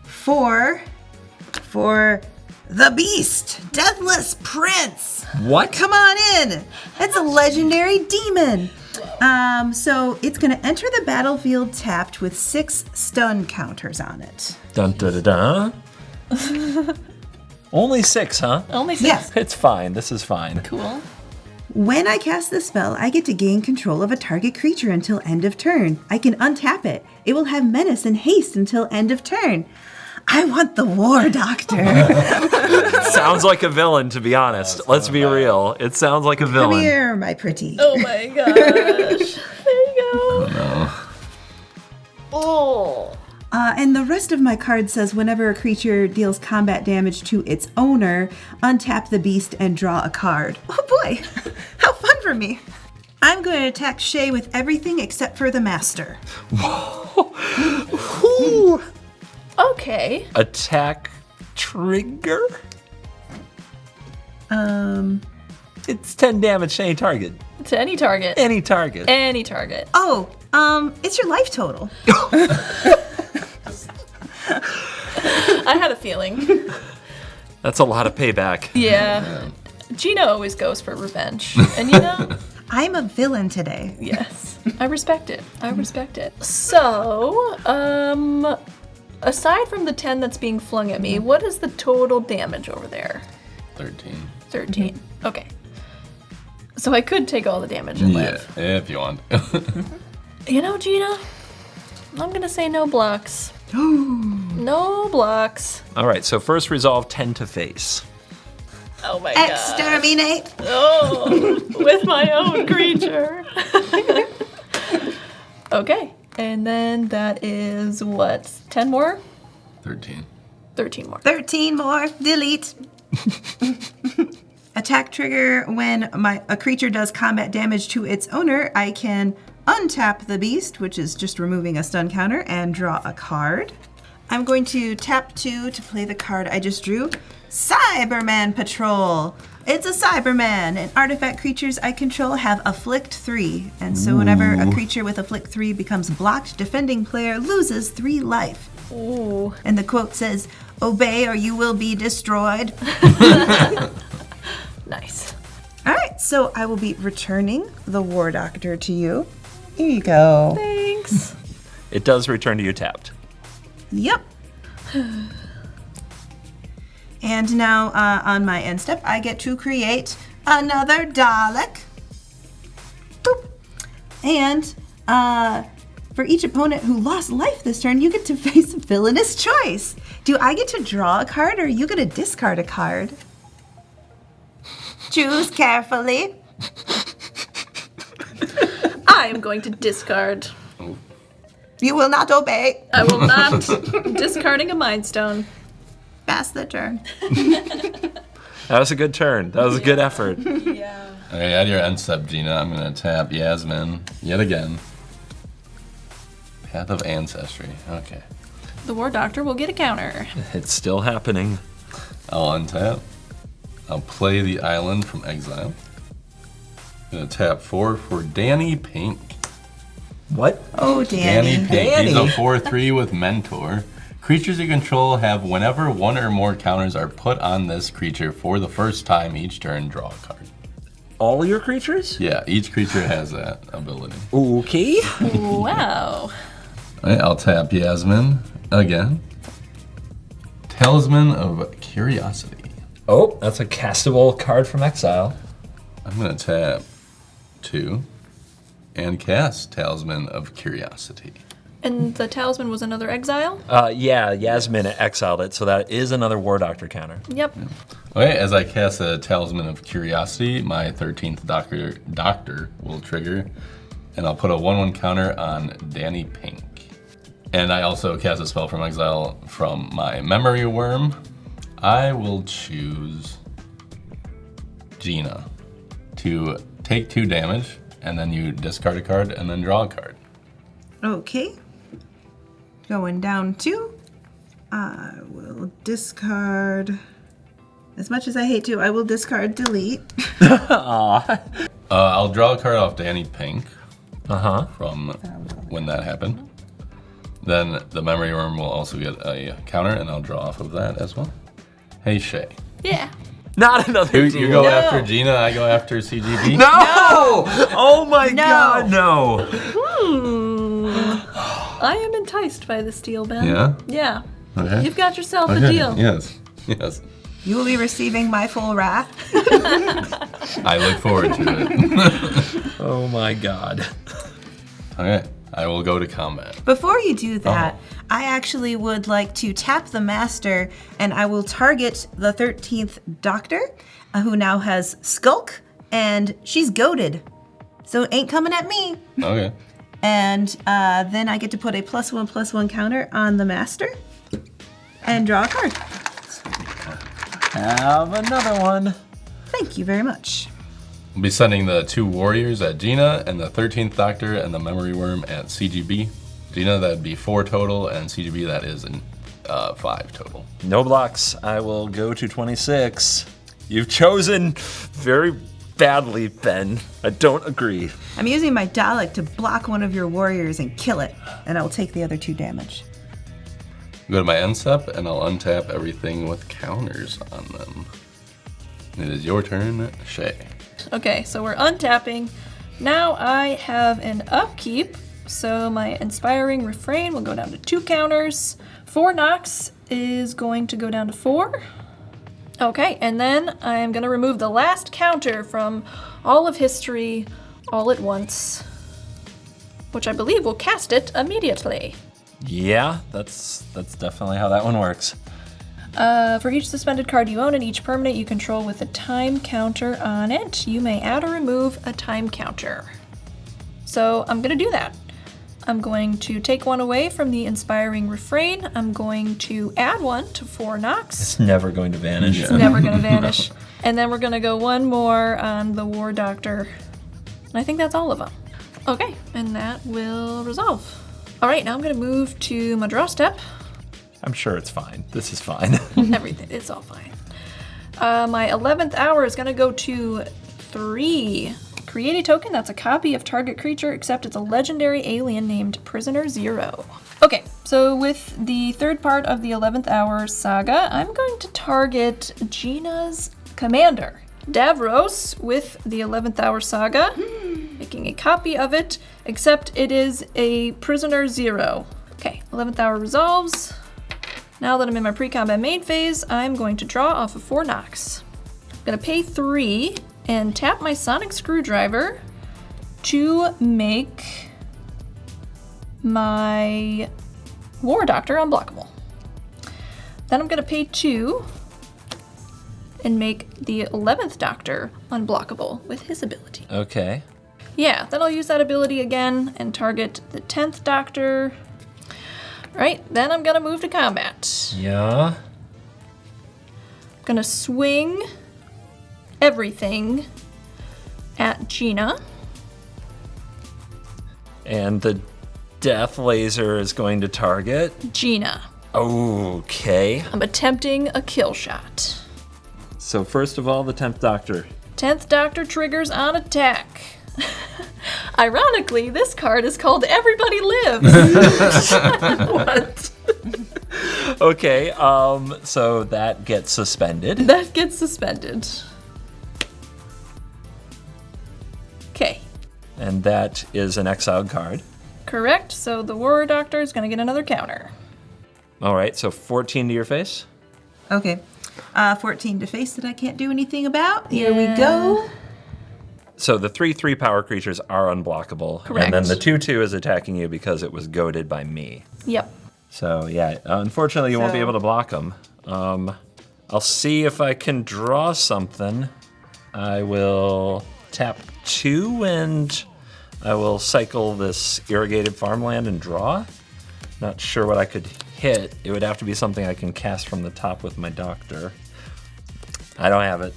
Speaker 2: for the Beast, Deathless Prince.
Speaker 1: What?
Speaker 2: Come on in. It's a legendary demon. So it's going to enter the battlefield tapped with 6 stun counters on it.
Speaker 1: Dun da da da. Only 6, huh?
Speaker 4: Only 6.
Speaker 2: Yes.
Speaker 1: It's fine. This is fine.
Speaker 4: Cool.
Speaker 2: When I cast the spell, I get to gain control of a target creature until end of turn. I can untap it. It will have menace and haste until end of turn. I want the War Doctor.
Speaker 1: Sounds like a villain, to be honest. Let's be real. It sounds like a
Speaker 2: Come
Speaker 1: villain.
Speaker 2: here, my pretty.
Speaker 4: Oh my gosh. There you go.
Speaker 3: No.
Speaker 4: Oh.
Speaker 2: And the rest of my card says whenever a creature deals combat damage to its owner, untap the beast and draw a card. Oh boy, how fun for me. I'm going to attack Shea with everything except for the master.
Speaker 1: Ooh.
Speaker 4: Okay.
Speaker 1: Attack trigger? It's 10 damage to any target.
Speaker 4: To any target.
Speaker 1: Any target.
Speaker 4: Any target.
Speaker 2: Oh, it's your life total.
Speaker 4: I had a feeling.
Speaker 1: That's a lot of payback.
Speaker 4: Yeah. Gina always goes for revenge. And you know,
Speaker 2: I'm a villain today.
Speaker 4: yes. I respect it. So, aside from the 10 that's being flung at me, what is the total damage over there?
Speaker 3: 13.
Speaker 4: 13. Okay. So I could take all the damage and live.
Speaker 3: Yeah, if you want.
Speaker 4: You know, Gina, I'm gonna say no blocks. No blocks.
Speaker 1: All right, so first resolve 10 to face.
Speaker 4: Oh my god.
Speaker 2: Exterminate.
Speaker 4: Oh, with my own creature. Okay, and then that is what? 10 more?
Speaker 3: 13.
Speaker 4: 13 more.
Speaker 2: 13 more. Delete. Attack trigger when a creature does combat damage to its owner, I can untap the beast, which is just removing a stun counter, and draw a card. I'm going to tap 2 to play the card I just drew. Cyberman Patrol. It's a Cyberman, and artifact creatures I control have Afflict 3. And so whenever a creature with Afflict 3 becomes blocked, defending player loses 3 life.
Speaker 4: Ooh.
Speaker 2: And the quote says, "Obey or you will be destroyed."
Speaker 4: Nice.
Speaker 2: All right, so I will be returning the War Doctor to you. Here you go.
Speaker 4: Thanks.
Speaker 1: It does return to you tapped.
Speaker 2: Yep. And now on my end step, I get to create another Dalek. Boop. And for each opponent who lost life this turn, you get to face a villainous choice. Do I get to draw a card or are you going to discard a card? Choose carefully.
Speaker 4: I am going to discard.
Speaker 2: You will not obey.
Speaker 4: I will not. Discarding a Mind Stone.
Speaker 2: Pass the turn.
Speaker 1: That was a good turn. That was a good effort.
Speaker 4: Yeah.
Speaker 3: Okay, add your end step, Gina. I'm going to tap Yasmin yet again. Path of Ancestry. Okay.
Speaker 4: The War Doctor will get a counter.
Speaker 1: It's still happening.
Speaker 3: I'll untap. I'll play the island from exile. I'm going to tap 4 for Danny Pink.
Speaker 1: What?
Speaker 2: Oh,
Speaker 3: Danny
Speaker 2: Danny.
Speaker 3: Pink. He's a
Speaker 1: Danny.
Speaker 3: 4/3 with Mentor. Creatures you control have whenever one or more counters are put on this creature for the first time each turn, draw a card.
Speaker 1: All your creatures?
Speaker 3: Yeah, each creature has that ability.
Speaker 1: Okay.
Speaker 4: Wow.
Speaker 3: All right, I'll tap Yasmin again. Talisman of Curiosity.
Speaker 1: Oh, that's a castable card from exile.
Speaker 3: I'm going to tap 2 and cast Talisman of Curiosity.
Speaker 4: And the Talisman was another exile?
Speaker 1: Yeah, Yasmin exiled it, so that is another War Doctor counter.
Speaker 4: Yep.
Speaker 3: Okay, as I cast a Talisman of Curiosity, my 13th Doctor will trigger, and I'll put a 1/1 counter on Danny Pink. And I also cast a spell from exile from my Memory Worm. I will choose Gina to take 2 damage, and then you discard a card and then draw a card.
Speaker 2: Okay. Going down 2. I will discard. As much as I hate to, I will discard delete.
Speaker 3: I'll draw a card off Danny Pink
Speaker 1: Uh-huh.
Speaker 3: from when that happened. Then the Memory Worm will also get a counter, and I'll draw off of that as well. Hey, Shea.
Speaker 4: Yeah.
Speaker 1: Not another
Speaker 3: You go
Speaker 4: No.
Speaker 3: after Gina, I go after CGB?
Speaker 1: No! Oh my god, no!
Speaker 4: I am enticed by this deal, Ben.
Speaker 3: Yeah?
Speaker 4: Yeah.
Speaker 3: Okay.
Speaker 4: You've got yourself a
Speaker 3: Okay,
Speaker 4: deal.
Speaker 3: Yes, yes.
Speaker 2: You will be receiving my full wrath.
Speaker 3: I look forward to it.
Speaker 1: Oh my god.
Speaker 3: Okay, I will go to combat.
Speaker 2: Before you do that, I actually would like to tap the master and I will target the 13th Doctor, who now has Skulk, and she's goated. So it ain't coming at me.
Speaker 3: Okay.
Speaker 2: And then I get to put a +1/+1 counter on the master and draw a card.
Speaker 1: Have another one.
Speaker 2: Thank you very much.
Speaker 3: We'll be sending the 2 warriors at Gina and the 13th Doctor and the Memory Worm at CGB. Gina, that'd be 4 total, and CGB, that is 5 total.
Speaker 1: No blocks. I will go to 26. You've chosen very badly, Ben. I don't agree.
Speaker 2: I'm using my Dalek to block one of your warriors and kill it, and I will take the other 2 damage.
Speaker 3: Go to my end step, and I'll untap everything with counters on them. It is your turn, Shea.
Speaker 4: Okay, so we're untapping. Now I have an upkeep, so my Inspiring Refrain will go down to 2 counters. 4 knocks is going to go down to 4. Okay, and then I'm going to remove the last counter from all of history all at once, which I believe will cast it immediately.
Speaker 1: Yeah, that's definitely how that one works.
Speaker 4: For each suspended card you own and each permanent you control with a time counter on it, you may add or remove a time counter. So I'm going to do that. I'm going to take 1 away from the Inspiring Refrain. I'm going to add 1 to 4 knocks.
Speaker 1: It's never going to vanish.
Speaker 3: Yeah.
Speaker 4: It's never going to vanish. And then we're going to go 1 more on the War Doctor. And I think that's all of them. Okay, and that will resolve. All right, now I'm going to move to my draw step.
Speaker 1: I'm sure it's fine. This is fine.
Speaker 4: Everything, it's all fine. My 11th hour is going to go to 3. Create a token that's a copy of target creature, except it's a legendary alien named Prisoner Zero. Okay, so with the 3rd part of the 11th hour saga, I'm going to target Gina's commander, Davros, with the 11th hour saga, making a copy of it, except it is a Prisoner Zero. Okay, 11th hour resolves. Now that I'm in my pre-combat main phase, I'm going to draw off of 4 knocks. I'm going to pay 3 and tap my sonic screwdriver to make my War Doctor unblockable. Then I'm going to pay 2 and make the 11th Doctor unblockable with his ability.
Speaker 1: Okay.
Speaker 4: Yeah, then I'll use that ability again and target the 10th Doctor. Right, then I'm gonna move to combat.
Speaker 1: Yeah.
Speaker 4: I'm gonna swing everything at Gina.
Speaker 1: And the death laser is going to target
Speaker 4: Gina.
Speaker 1: Okay.
Speaker 4: I'm attempting a kill shot.
Speaker 1: So first of all, the 10th Doctor.
Speaker 4: 10th Doctor triggers on attack. Ironically, this card is called Everybody Lives. What?
Speaker 1: Okay, so that gets suspended.
Speaker 4: That gets suspended. Okay.
Speaker 1: And that is an exiled card.
Speaker 4: Correct, so the War Doctor is going to get another counter.
Speaker 1: All right, so 14 to your face.
Speaker 2: Okay. 14 to face that I can't do anything about. Here we go.
Speaker 1: So the 3/3 power creatures are unblockable.
Speaker 4: Correct.
Speaker 1: And then the 2/2 is attacking you because it was goaded by me.
Speaker 4: Yep.
Speaker 1: So yeah, unfortunately you won't be able to block them. I'll see if I can draw something. I will tap 2 and I will cycle this irrigated farmland and draw. Not sure what I could hit. It would have to be something I can cast from the top with my doctor. I don't have it.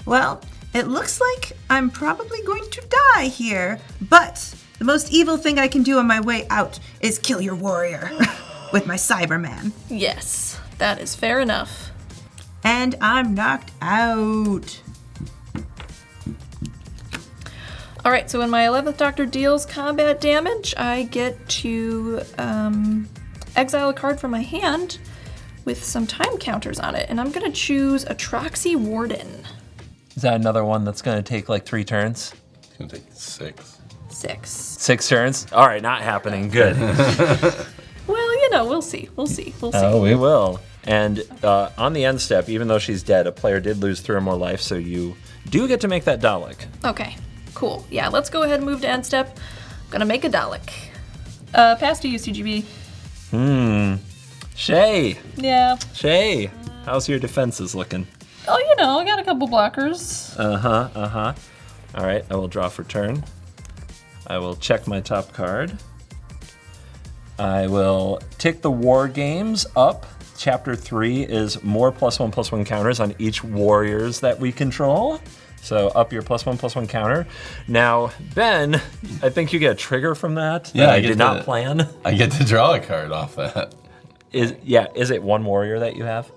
Speaker 2: Well, it looks like I'm probably going to die here, but the most evil thing I can do on my way out is kill your warrior with my Cyberman.
Speaker 4: Yes, that is fair enough.
Speaker 2: And I'm knocked out.
Speaker 4: All right, so when my 11th Doctor deals combat damage, I get to exile a card from my hand with some time counters on it, and I'm gonna choose Atroxy Warden.
Speaker 1: Is that another one that's going to take like 3 turns?
Speaker 3: It's gonna take 6.
Speaker 4: 6.
Speaker 1: 6 turns? All right, not happening. Good.
Speaker 4: Well, you know, we'll see. We'll see.
Speaker 1: Oh, we will. And on the end step, even though she's dead, a player did lose 3 or more life, so you do get to make that Dalek.
Speaker 4: Okay, cool. Yeah, let's go ahead and move to end step. I'm gonna make a Dalek. Pass to you, CGB.
Speaker 1: Shea,
Speaker 4: Yeah.
Speaker 1: how's your defenses looking?
Speaker 4: Oh, you know, I got a couple blockers.
Speaker 1: All right, I will draw for turn. I will check my top card. I will tick the war games up. Chapter 3 is more +1/+1 counters on each warriors that we control. So up your +1/+1 counter. Now, Ben, I think you get a trigger from that.
Speaker 3: Yeah,
Speaker 1: that
Speaker 3: I
Speaker 1: I
Speaker 3: get
Speaker 1: did not plan.
Speaker 3: I get to draw a card off that.
Speaker 1: Is it 1 warrior that you have?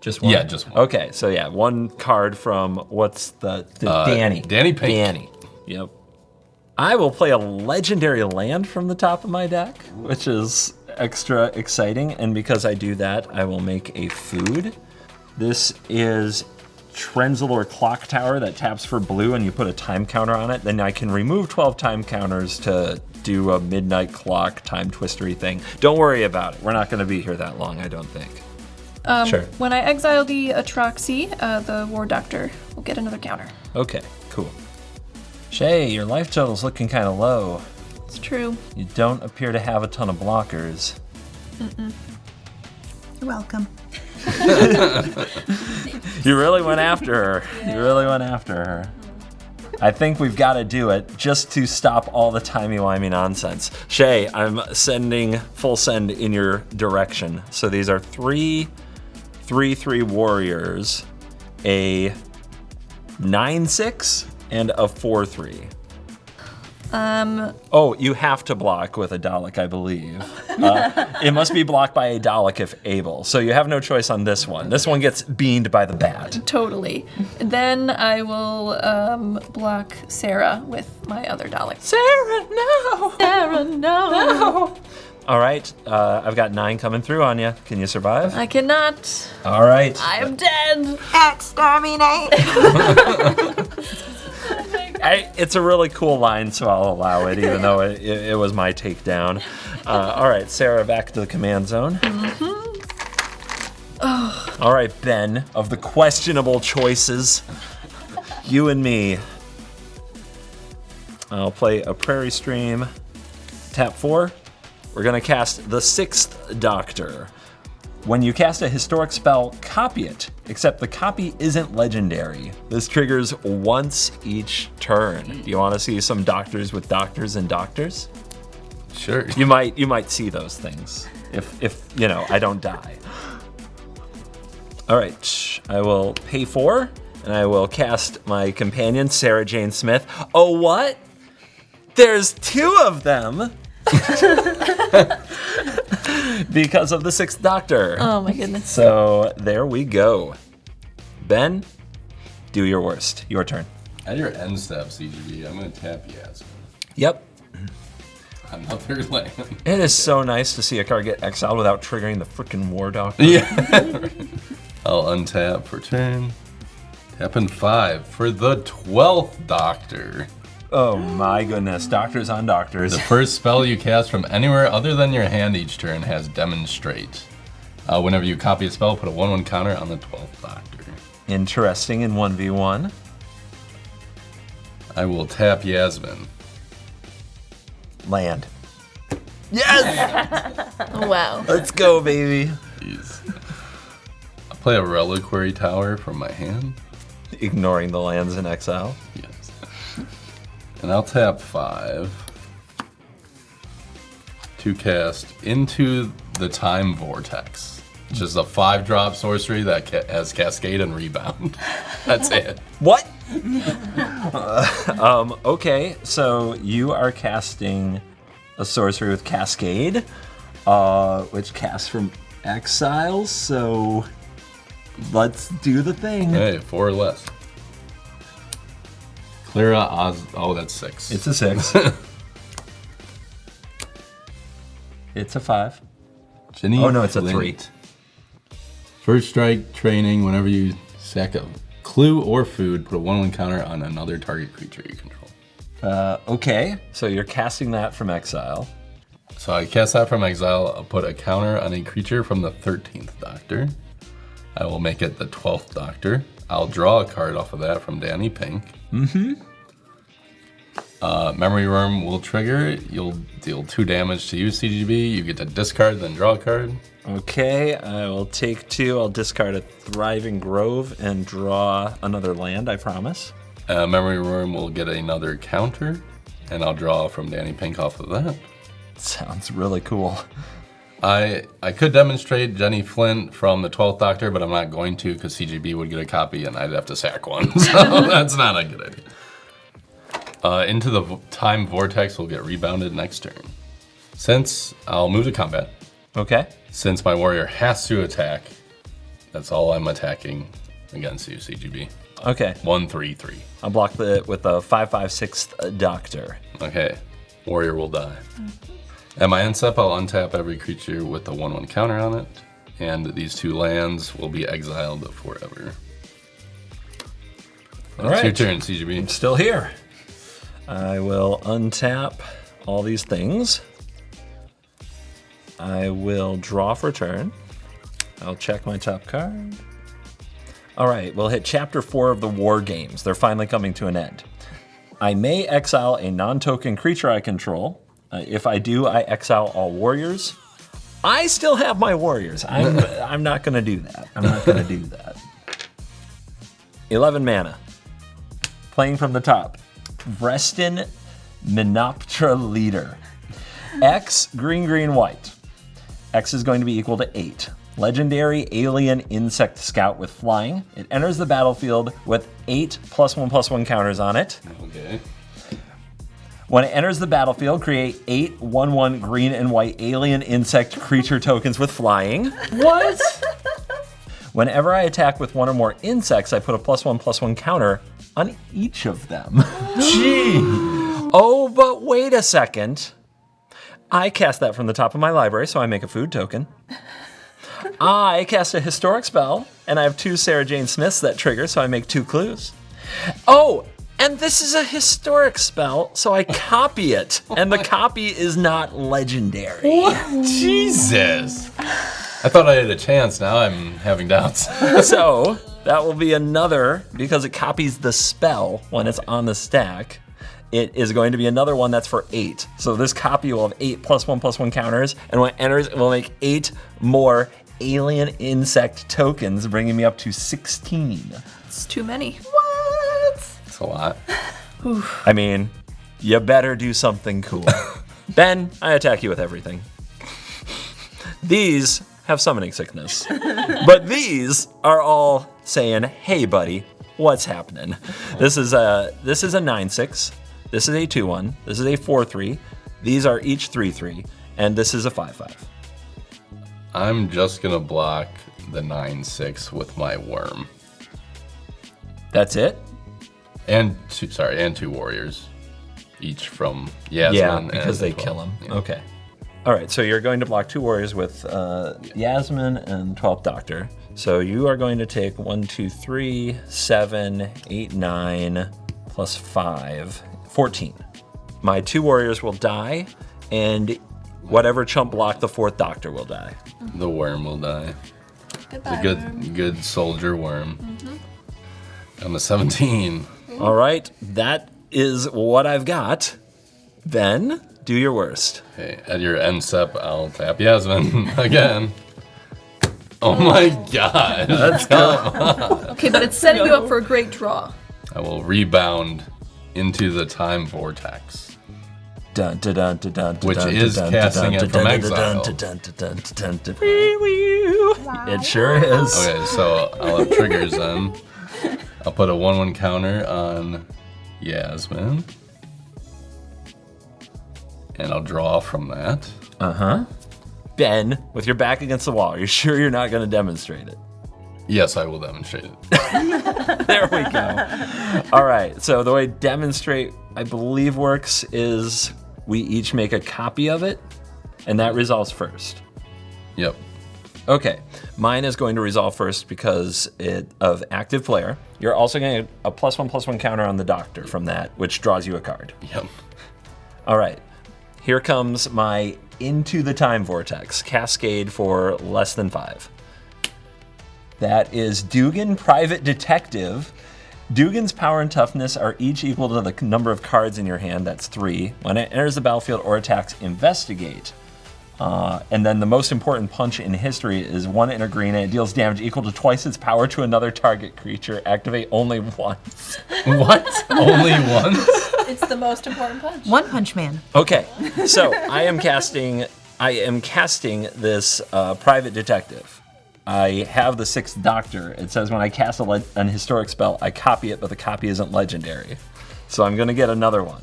Speaker 1: Just one?
Speaker 3: Yeah, just one.
Speaker 1: Okay, so yeah, 1 card from, what's the Danny.
Speaker 3: Danny Pink.
Speaker 1: Danny, yep. I will play a legendary land from the top of my deck, which is extra exciting, and because I do that, I will make a food. This is Trenzalore Clock Tower that taps for blue, and you put a time counter on it. Then I can remove 12 time counters to do a midnight clock time twistery thing. Don't worry about it. We're not going to be here that long, I don't think. Sure.
Speaker 4: When I exile the Atroxy, the War Doctor will get another counter.
Speaker 1: Okay, cool. Shea, your life total's looking kind of low.
Speaker 4: It's true.
Speaker 1: You don't appear to have a ton of blockers.
Speaker 2: You're welcome.
Speaker 1: You really went after her. You really went after her. I think we've got to do it just to stop all the timey-wimey nonsense. Shea, I'm sending full send in your direction. So these are 3/3 warriors, a 9/6, and a 4/3. Oh, you have to block with a Dalek, I believe. It must be blocked by a Dalek if able. So you have no choice on this one. This one gets beamed by the bat.
Speaker 4: Totally. Then I will block Sarah with my other Dalek.
Speaker 1: Sarah, no!
Speaker 4: Sarah, no!
Speaker 1: All right, I've got 9 coming through on you. Can you survive?
Speaker 4: I cannot.
Speaker 1: All right.
Speaker 4: I am dead.
Speaker 2: Exterminate!
Speaker 1: It's a really cool line, so I'll allow it, even though it was my takedown. All right, Sarah, back to the command zone. All right, Ben, of the questionable choices. You and me. I'll play a Prairie Stream. Tap 4. We're going to cast the 6th Doctor. When you cast a historic spell, copy it, except the copy isn't legendary. This triggers once each turn. Do you want to see some doctors with doctors and doctors?
Speaker 3: Sure.
Speaker 1: You might see those things if I don't die. All right, I will pay 4, and I will cast my companion, Sarah Jane Smith. Oh, what? There's 2 of them. Because of the 6th Doctor.
Speaker 4: Oh my goodness.
Speaker 1: So there we go. Ben, do your worst. Your turn.
Speaker 3: At your end step, CGB, I'm going to tap Yasmin.
Speaker 1: Yep.
Speaker 3: Another land.
Speaker 1: It is so nice to see a card get exiled without triggering the frickin' War Doctor.
Speaker 3: Yeah. I'll untap for turn. Tapping 5 for the 12th Doctor.
Speaker 1: Oh my goodness. Doctors on doctors.
Speaker 3: The first spell you cast from anywhere other than your hand each turn has Demonstrate. Whenever you copy a spell, put a 1/1 counter on the 12th Doctor.
Speaker 1: Interesting in 1v1.
Speaker 3: I will tap Yasmin.
Speaker 1: Land. Yes!
Speaker 4: Wow.
Speaker 1: Let's go, baby.
Speaker 3: Jeez. I'll play a Reliquary Tower from my hand.
Speaker 1: Ignoring the lands in exile.
Speaker 3: Yes. And I'll tap 5 to cast Into the Time Vortex, which is a 5-drop sorcery that has Cascade and Rebound. That's it.
Speaker 1: What? Okay, so you are casting a sorcery with Cascade, which casts from exile, so let's do the thing.
Speaker 3: Hey, 4 or less. Clara Oz. Oh, that's 6.
Speaker 1: It's a 6. It's a 5.
Speaker 3: Jenny
Speaker 1: Oh, no, it's a
Speaker 3: Flint.
Speaker 1: 3.
Speaker 3: First strike training, whenever you sack a clue or food, put a 1/1 counter on another target creature you control.
Speaker 1: Okay, so you're casting that from exile.
Speaker 3: So I cast that from exile. I'll put a counter on a creature from the 13th Doctor. I will make it the 12th Doctor. I'll draw a card off of that from Danny Pink. Memory Worm will trigger. You'll deal 2 damage to you, CGB. You get to discard, then draw a card.
Speaker 1: Okay, I will take 2. I'll discard a Thriving Grove and draw another land, I promise.
Speaker 3: Memory Worm will get another counter, and I'll draw from Danny Pink off of that.
Speaker 1: Sounds really cool.
Speaker 3: I could demonstrate Jenny Flint from the 12th Doctor, but I'm not going to because CGB would get a copy and I'd have to sack one. So that's not a good idea. Into the Time Vortex will get rebounded next turn. Since I'll move to combat.
Speaker 1: Okay.
Speaker 3: Since my warrior has to attack, that's all I'm attacking against you, CGB.
Speaker 1: Okay.
Speaker 3: 1/3/3.
Speaker 1: I'll block it with a 5/5/6 Doctor.
Speaker 3: Okay. Warrior will die. At my end step, I'll untap every creature with the 1/1 counter on it, and these 2 lands will be exiled forever.
Speaker 1: All right.
Speaker 3: It's your turn, CGB.
Speaker 1: I'm still here. I will untap all these things. I will draw for turn. I'll check my top card. All right, we'll hit Chapter 4 of the War Games. They're finally coming to an end. I may exile a non-token creature I control. If I do, I exile all warriors. I still have my warriors. I'm not going to do that. I'm not going to do that. 11 mana. Playing from the top. Vrestin Menoptera Leader. X, green, white. X is going to be equal to 8. Legendary alien insect scout with flying. It enters the battlefield with 8 +1/+1 counters on it.
Speaker 3: Okay.
Speaker 1: When it enters the battlefield, create 8 1/1 green and white alien insect creature tokens with flying. What? Whenever I attack with 1 or more insects, I put a +1/+1 counter on each of them.
Speaker 3: Gee.
Speaker 1: Oh, but wait a second. I cast that from the top of my library, so I make a food token. I cast a historic spell, and I have 2 Sarah Jane Smiths that trigger, so I make 2 clues. Oh, and this is a historic spell, so I copy it, and the copy is not legendary.
Speaker 3: Jesus. I thought I had a chance. Now I'm having doubts.
Speaker 1: So that will be another, because it copies the spell when it's on the stack. It is going to be another one that's for 8. So this copy will have 8 +1/+1 counters, and when it enters, it will make 8 more alien insect tokens, bringing me up to 16.
Speaker 4: It's too many.
Speaker 3: It's a lot.
Speaker 1: I mean, you better do something cool. Ben, I attack you with everything. These have summoning sickness. But these are all saying, hey buddy, what's happening? This is a 9/6, this is a 2/1, this is a 4/3, these are each 3/3, and this is a 5/5.
Speaker 3: I'm just gonna block the 9/6 with my worm.
Speaker 1: That's it?
Speaker 3: And two warriors. Each from Yasmin.
Speaker 1: Yeah, because
Speaker 3: and
Speaker 1: they
Speaker 3: 12.
Speaker 1: kill him.
Speaker 3: Yeah.
Speaker 1: Okay. All right, so you're going to block 2 warriors with Yasmin and 12th Doctor. So you are going to take 1, 2, 3, 7, 8, 9, plus 5, 14. My 2 warriors will die, and whatever chump block the 4th Doctor will die.
Speaker 3: The worm will die.
Speaker 4: Goodbye.
Speaker 3: The good soldier worm. I'm a 17.
Speaker 1: All right, that is what I've got. Ben, do your worst.
Speaker 3: Okay, at your end step, I'll tap Yasmin again. Oh my god.
Speaker 1: Let's go.
Speaker 4: Okay, but it's setting you up for a great draw.
Speaker 3: I will rebound into the time vortex.
Speaker 1: Dun, dun, dun, dun, dun,
Speaker 3: Which
Speaker 1: dun,
Speaker 3: is
Speaker 1: dun,
Speaker 3: casting
Speaker 1: dun,
Speaker 3: it
Speaker 1: dun,
Speaker 3: from
Speaker 1: dun,
Speaker 3: exile.
Speaker 1: dun, dun, dun, dun, dun, dun, dun. It sure is.
Speaker 3: Okay, so I'll have triggers then. I'll put a 1/1 counter on Yasmin. And I'll draw from that.
Speaker 1: Ben, with your back against the wall, are you sure you're not going to demonstrate it?
Speaker 3: Yes, I will demonstrate it.
Speaker 1: There we go. All right, so the way demonstrate, I believe, works is we each make a copy of it, and that resolves first.
Speaker 3: Yep.
Speaker 1: Okay, mine is going to resolve first because of active player. You're also going to get a +1/+1 counter on the Doctor from that, which draws you a card.
Speaker 3: Yep.
Speaker 1: All right, here comes my Into the Time Vortex, Cascade for less than 5. That is Dugan Private Detective. Dugan's power and toughness are each equal to the number of cards in your hand, that's 3. When it enters the battlefield or attacks, investigate. And then the most important punch in history is 1 in a green, and it deals damage equal to twice its power to another target creature. Activate only once.
Speaker 3: What? Only once?
Speaker 4: It's the most important punch.
Speaker 2: One Punch Man.
Speaker 1: Okay, so I am casting this private detective. I have the 6th Doctor. It says when I cast an historic spell, I copy it, but the copy isn't legendary. So I'm going to get another one.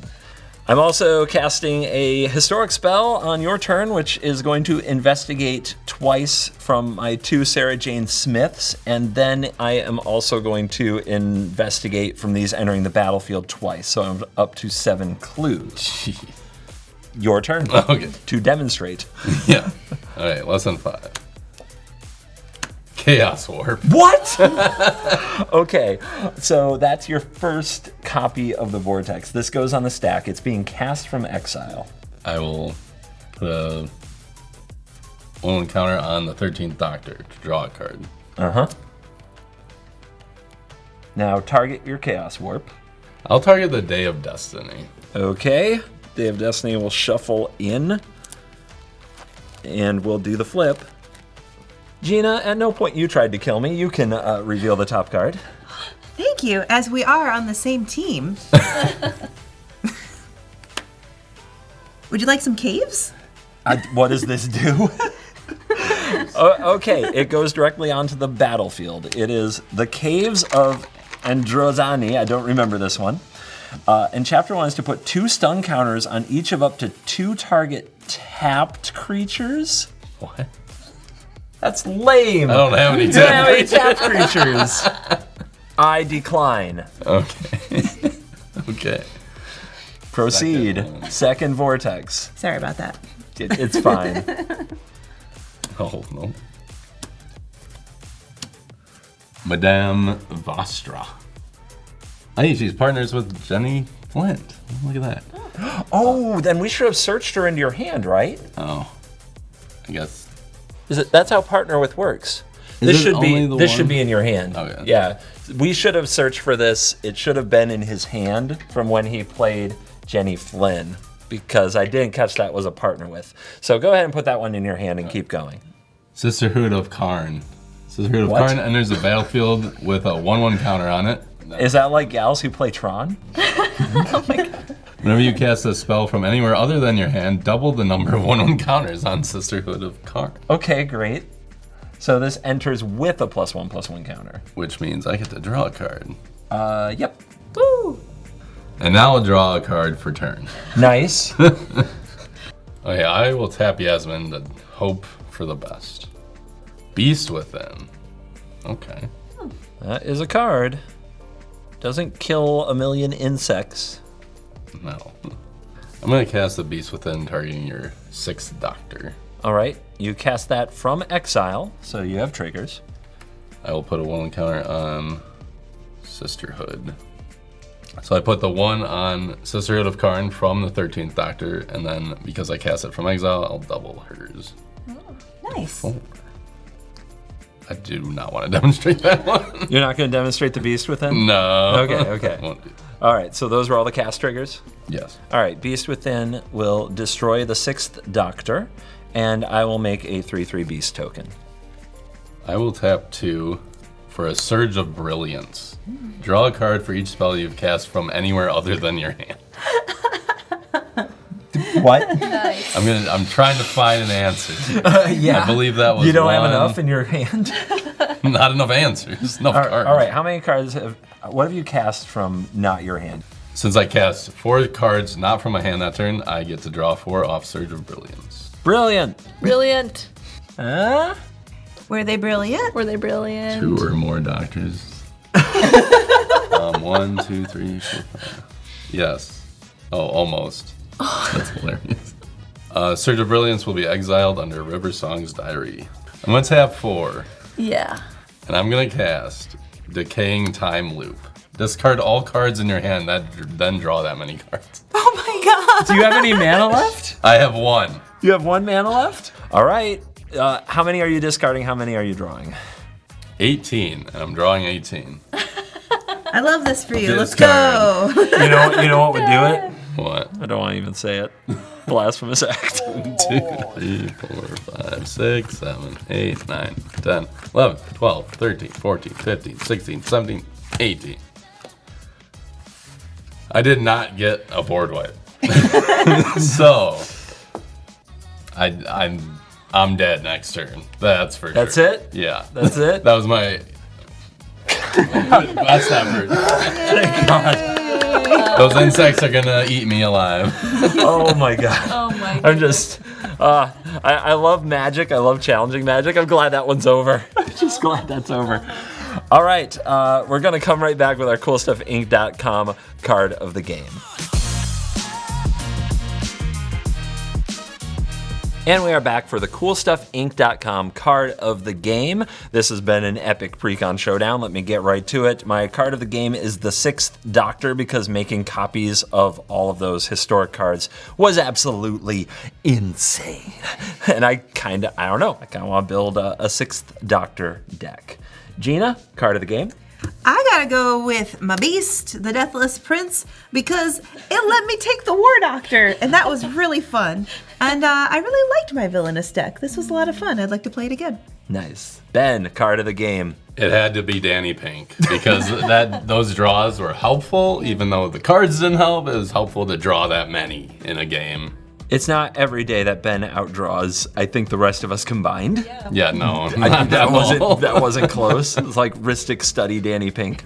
Speaker 1: I'm also casting a historic spell on your turn, which is going to investigate twice from my 2 Sarah Jane Smiths, and then I am also going to investigate from these entering the battlefield twice, so I'm up to 7 clues. Your turn.
Speaker 3: Okay.
Speaker 1: To demonstrate.
Speaker 3: Yeah. All right, less than 5. Chaos Warp.
Speaker 1: What? Okay, so that's your first copy of the Vortex. This goes on the stack. It's being cast from exile.
Speaker 3: I will put a 1/1 counter on the 13th Doctor to draw a card.
Speaker 1: Now target your Chaos Warp.
Speaker 3: I'll target the Day of Destiny.
Speaker 1: Okay, Day of Destiny will shuffle in, and we'll do the flip. Gina, at no point you tried to kill me. You can reveal the top card.
Speaker 2: Thank you, as we are on the same team. Would you like some caves?
Speaker 1: What does this do? Okay, it goes directly onto the battlefield. It is the Caves of Androzani. I don't remember this one. And Chapter 1 is to put 2 stun counters on each of up to 2 target tapped creatures.
Speaker 3: What?
Speaker 1: That's lame.
Speaker 3: I don't have any
Speaker 1: You don't have any
Speaker 3: tapped.
Speaker 1: tapped creatures. I decline.
Speaker 3: Okay. Okay.
Speaker 1: Proceed. Second Vortex.
Speaker 2: Sorry about that.
Speaker 1: It's fine.
Speaker 3: Oh, no. Madame Vostra. Hey, she's partners with Jenny Flint. Look at that.
Speaker 1: Oh, then we should have searched her into your hand, right?
Speaker 3: Oh. I guess
Speaker 1: That's how partner with works.
Speaker 3: Is it only the
Speaker 1: should
Speaker 3: one?
Speaker 1: be in your hand.
Speaker 3: Okay.
Speaker 1: Yeah. We should have searched for this. It should have been in his hand from when he played Jenny Flynn, because I didn't catch that was a partner with. So go ahead and put that one in your hand and keep going.
Speaker 3: Sisterhood of Karn. Sisterhood of
Speaker 1: What?
Speaker 3: Karn enters the battlefield with a 1/1 counter on it.
Speaker 1: Is that like gals who play Tron?
Speaker 3: Whenever you cast a spell from anywhere other than your hand, double the number of 1/1 counters on Sisterhood of Karn.
Speaker 1: Okay, great. So this enters with a +1/+1 counter.
Speaker 3: Which means I get to draw a card.
Speaker 1: Yep.
Speaker 2: Woo!
Speaker 3: And now I'll draw a card for turn.
Speaker 1: Nice.
Speaker 3: Okay, I will tap Yasmin to hope for the best. Beast Within. Okay.
Speaker 1: That is a card. Doesn't kill a million insects.
Speaker 3: No. I'm going to cast the Beast Within targeting your 6th Doctor.
Speaker 1: All right, you cast that from exile, so you have triggers.
Speaker 3: I will put a 1/1 counter on Sisterhood. So I put the 1 on Sisterhood of Karn from the 13th Doctor, and then because I cast it from exile, I'll double hers.
Speaker 2: Nice.
Speaker 3: I do not want to demonstrate that one.
Speaker 1: You're not going to demonstrate the Beast Within?
Speaker 3: No.
Speaker 1: Okay.
Speaker 3: Won't do.
Speaker 1: All right, so those were all the cast triggers?
Speaker 3: Yes.
Speaker 1: All right, Beast Within will destroy the 6th Doctor, and I will make a 3/3 Beast token.
Speaker 3: I will tap 2 for a Surge of Brilliance. Draw a card for each spell you've cast from anywhere other than your hand.
Speaker 1: What?
Speaker 4: Nice.
Speaker 3: I'm trying to find an answer.
Speaker 1: Yeah.
Speaker 3: I believe that was
Speaker 1: You don't have
Speaker 3: one.
Speaker 1: enough in your hand?
Speaker 3: Not enough answers. Enough cards.
Speaker 1: All right, how many cards what have you cast from not your hand?
Speaker 3: Since I cast 4 cards not from my hand that turn, I get to draw 4 off Surge of Brilliance.
Speaker 1: Brilliant.
Speaker 4: Brilliant.
Speaker 1: Huh?
Speaker 2: Were they brilliant?
Speaker 4: Were they brilliant?
Speaker 3: 2 or more doctors. 1, 2, 3, 4, 5. Yes. Oh, almost. That's hilarious. Surge of Brilliance will be exiled under River Song's Diary. I'm going to tap 4,
Speaker 4: Yeah.
Speaker 3: and I'm going to cast Decaying Time Loop. Discard all cards in your hand, then draw that many cards.
Speaker 2: Oh my god!
Speaker 1: Do you have any mana left?
Speaker 3: I have 1.
Speaker 1: You have 1 mana left? All right. How many are you discarding? How many are you drawing?
Speaker 3: 18, and I'm drawing 18.
Speaker 2: I love this for you. Let's
Speaker 3: Discard.
Speaker 2: go.
Speaker 1: You know what would do it?
Speaker 3: What?
Speaker 1: I don't want to even say it. Blasphemous act.
Speaker 3: 2, 3, 4, 5, 6, 7, 8, 9, 10, 11, 12, 13, 14, 15, 16, 17, 18. I did not get a board wipe. So, I'm dead next turn. That's for sure.
Speaker 1: That's it?
Speaker 3: Yeah.
Speaker 1: That's it?
Speaker 3: That was my best effort.
Speaker 1: Thank God.
Speaker 3: Those insects are gonna eat me alive.
Speaker 1: Oh my God.
Speaker 4: Oh my god.
Speaker 1: I'm just, I love magic. I love challenging magic. I'm glad that one's over. I'm just glad that's over. All right, we're gonna come right back with our CoolStuffInc.com card of the game. And we are back for the CoolStuffInc.com card of the game. This has been an epic precon showdown. Let me get right to it. My card of the game is the 6th Doctor, because making copies of all of those historic cards was absolutely insane. And I kind of want to build a 6th Doctor deck. Gina, card of the game.
Speaker 2: I gotta go with my beast, the Deathless Prince, because it let me take the War Doctor, and that was really fun. And I really liked my villainous deck. This was a lot of fun. I'd like to play it again.
Speaker 1: Nice. Ben, card of the game.
Speaker 3: It had to be Danny Pink because those draws were helpful, even though the cards didn't help. It was helpful to draw that many in a game.
Speaker 1: It's not every day that Ben outdraws, I think, the rest of us combined.
Speaker 3: Yeah, no,
Speaker 1: That wasn't close. It's like Ristic study Danny Pink.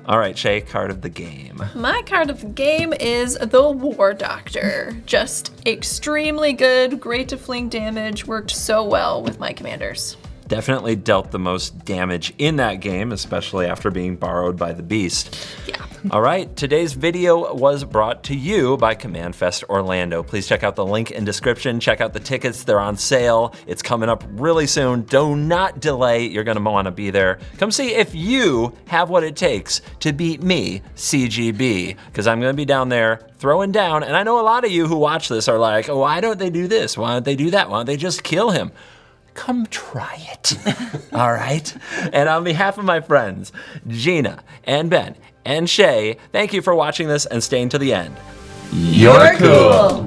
Speaker 1: All right, Shea, card of the game.
Speaker 4: My card of the game is the War Doctor. Just extremely good, great to fling damage, worked so well with my commanders.
Speaker 1: Definitely dealt the most damage in that game, especially after being borrowed by the Beast.
Speaker 4: Yeah.
Speaker 1: All right, today's video was brought to you by Command Fest Orlando. Please check out the link in description. Check out the tickets, they're on sale. It's coming up really soon. Do not delay, you're gonna wanna be there. Come see if you have what it takes to beat me, CGB, because I'm gonna be down there throwing down, and I know a lot of you who watch this are like, oh, why don't they do this? Why don't they do that? Why don't they just kill him? come try it. All right? And on behalf of my friends, Gina and Ben and Shea, thank you for watching this and staying to the end.
Speaker 3: You're cool.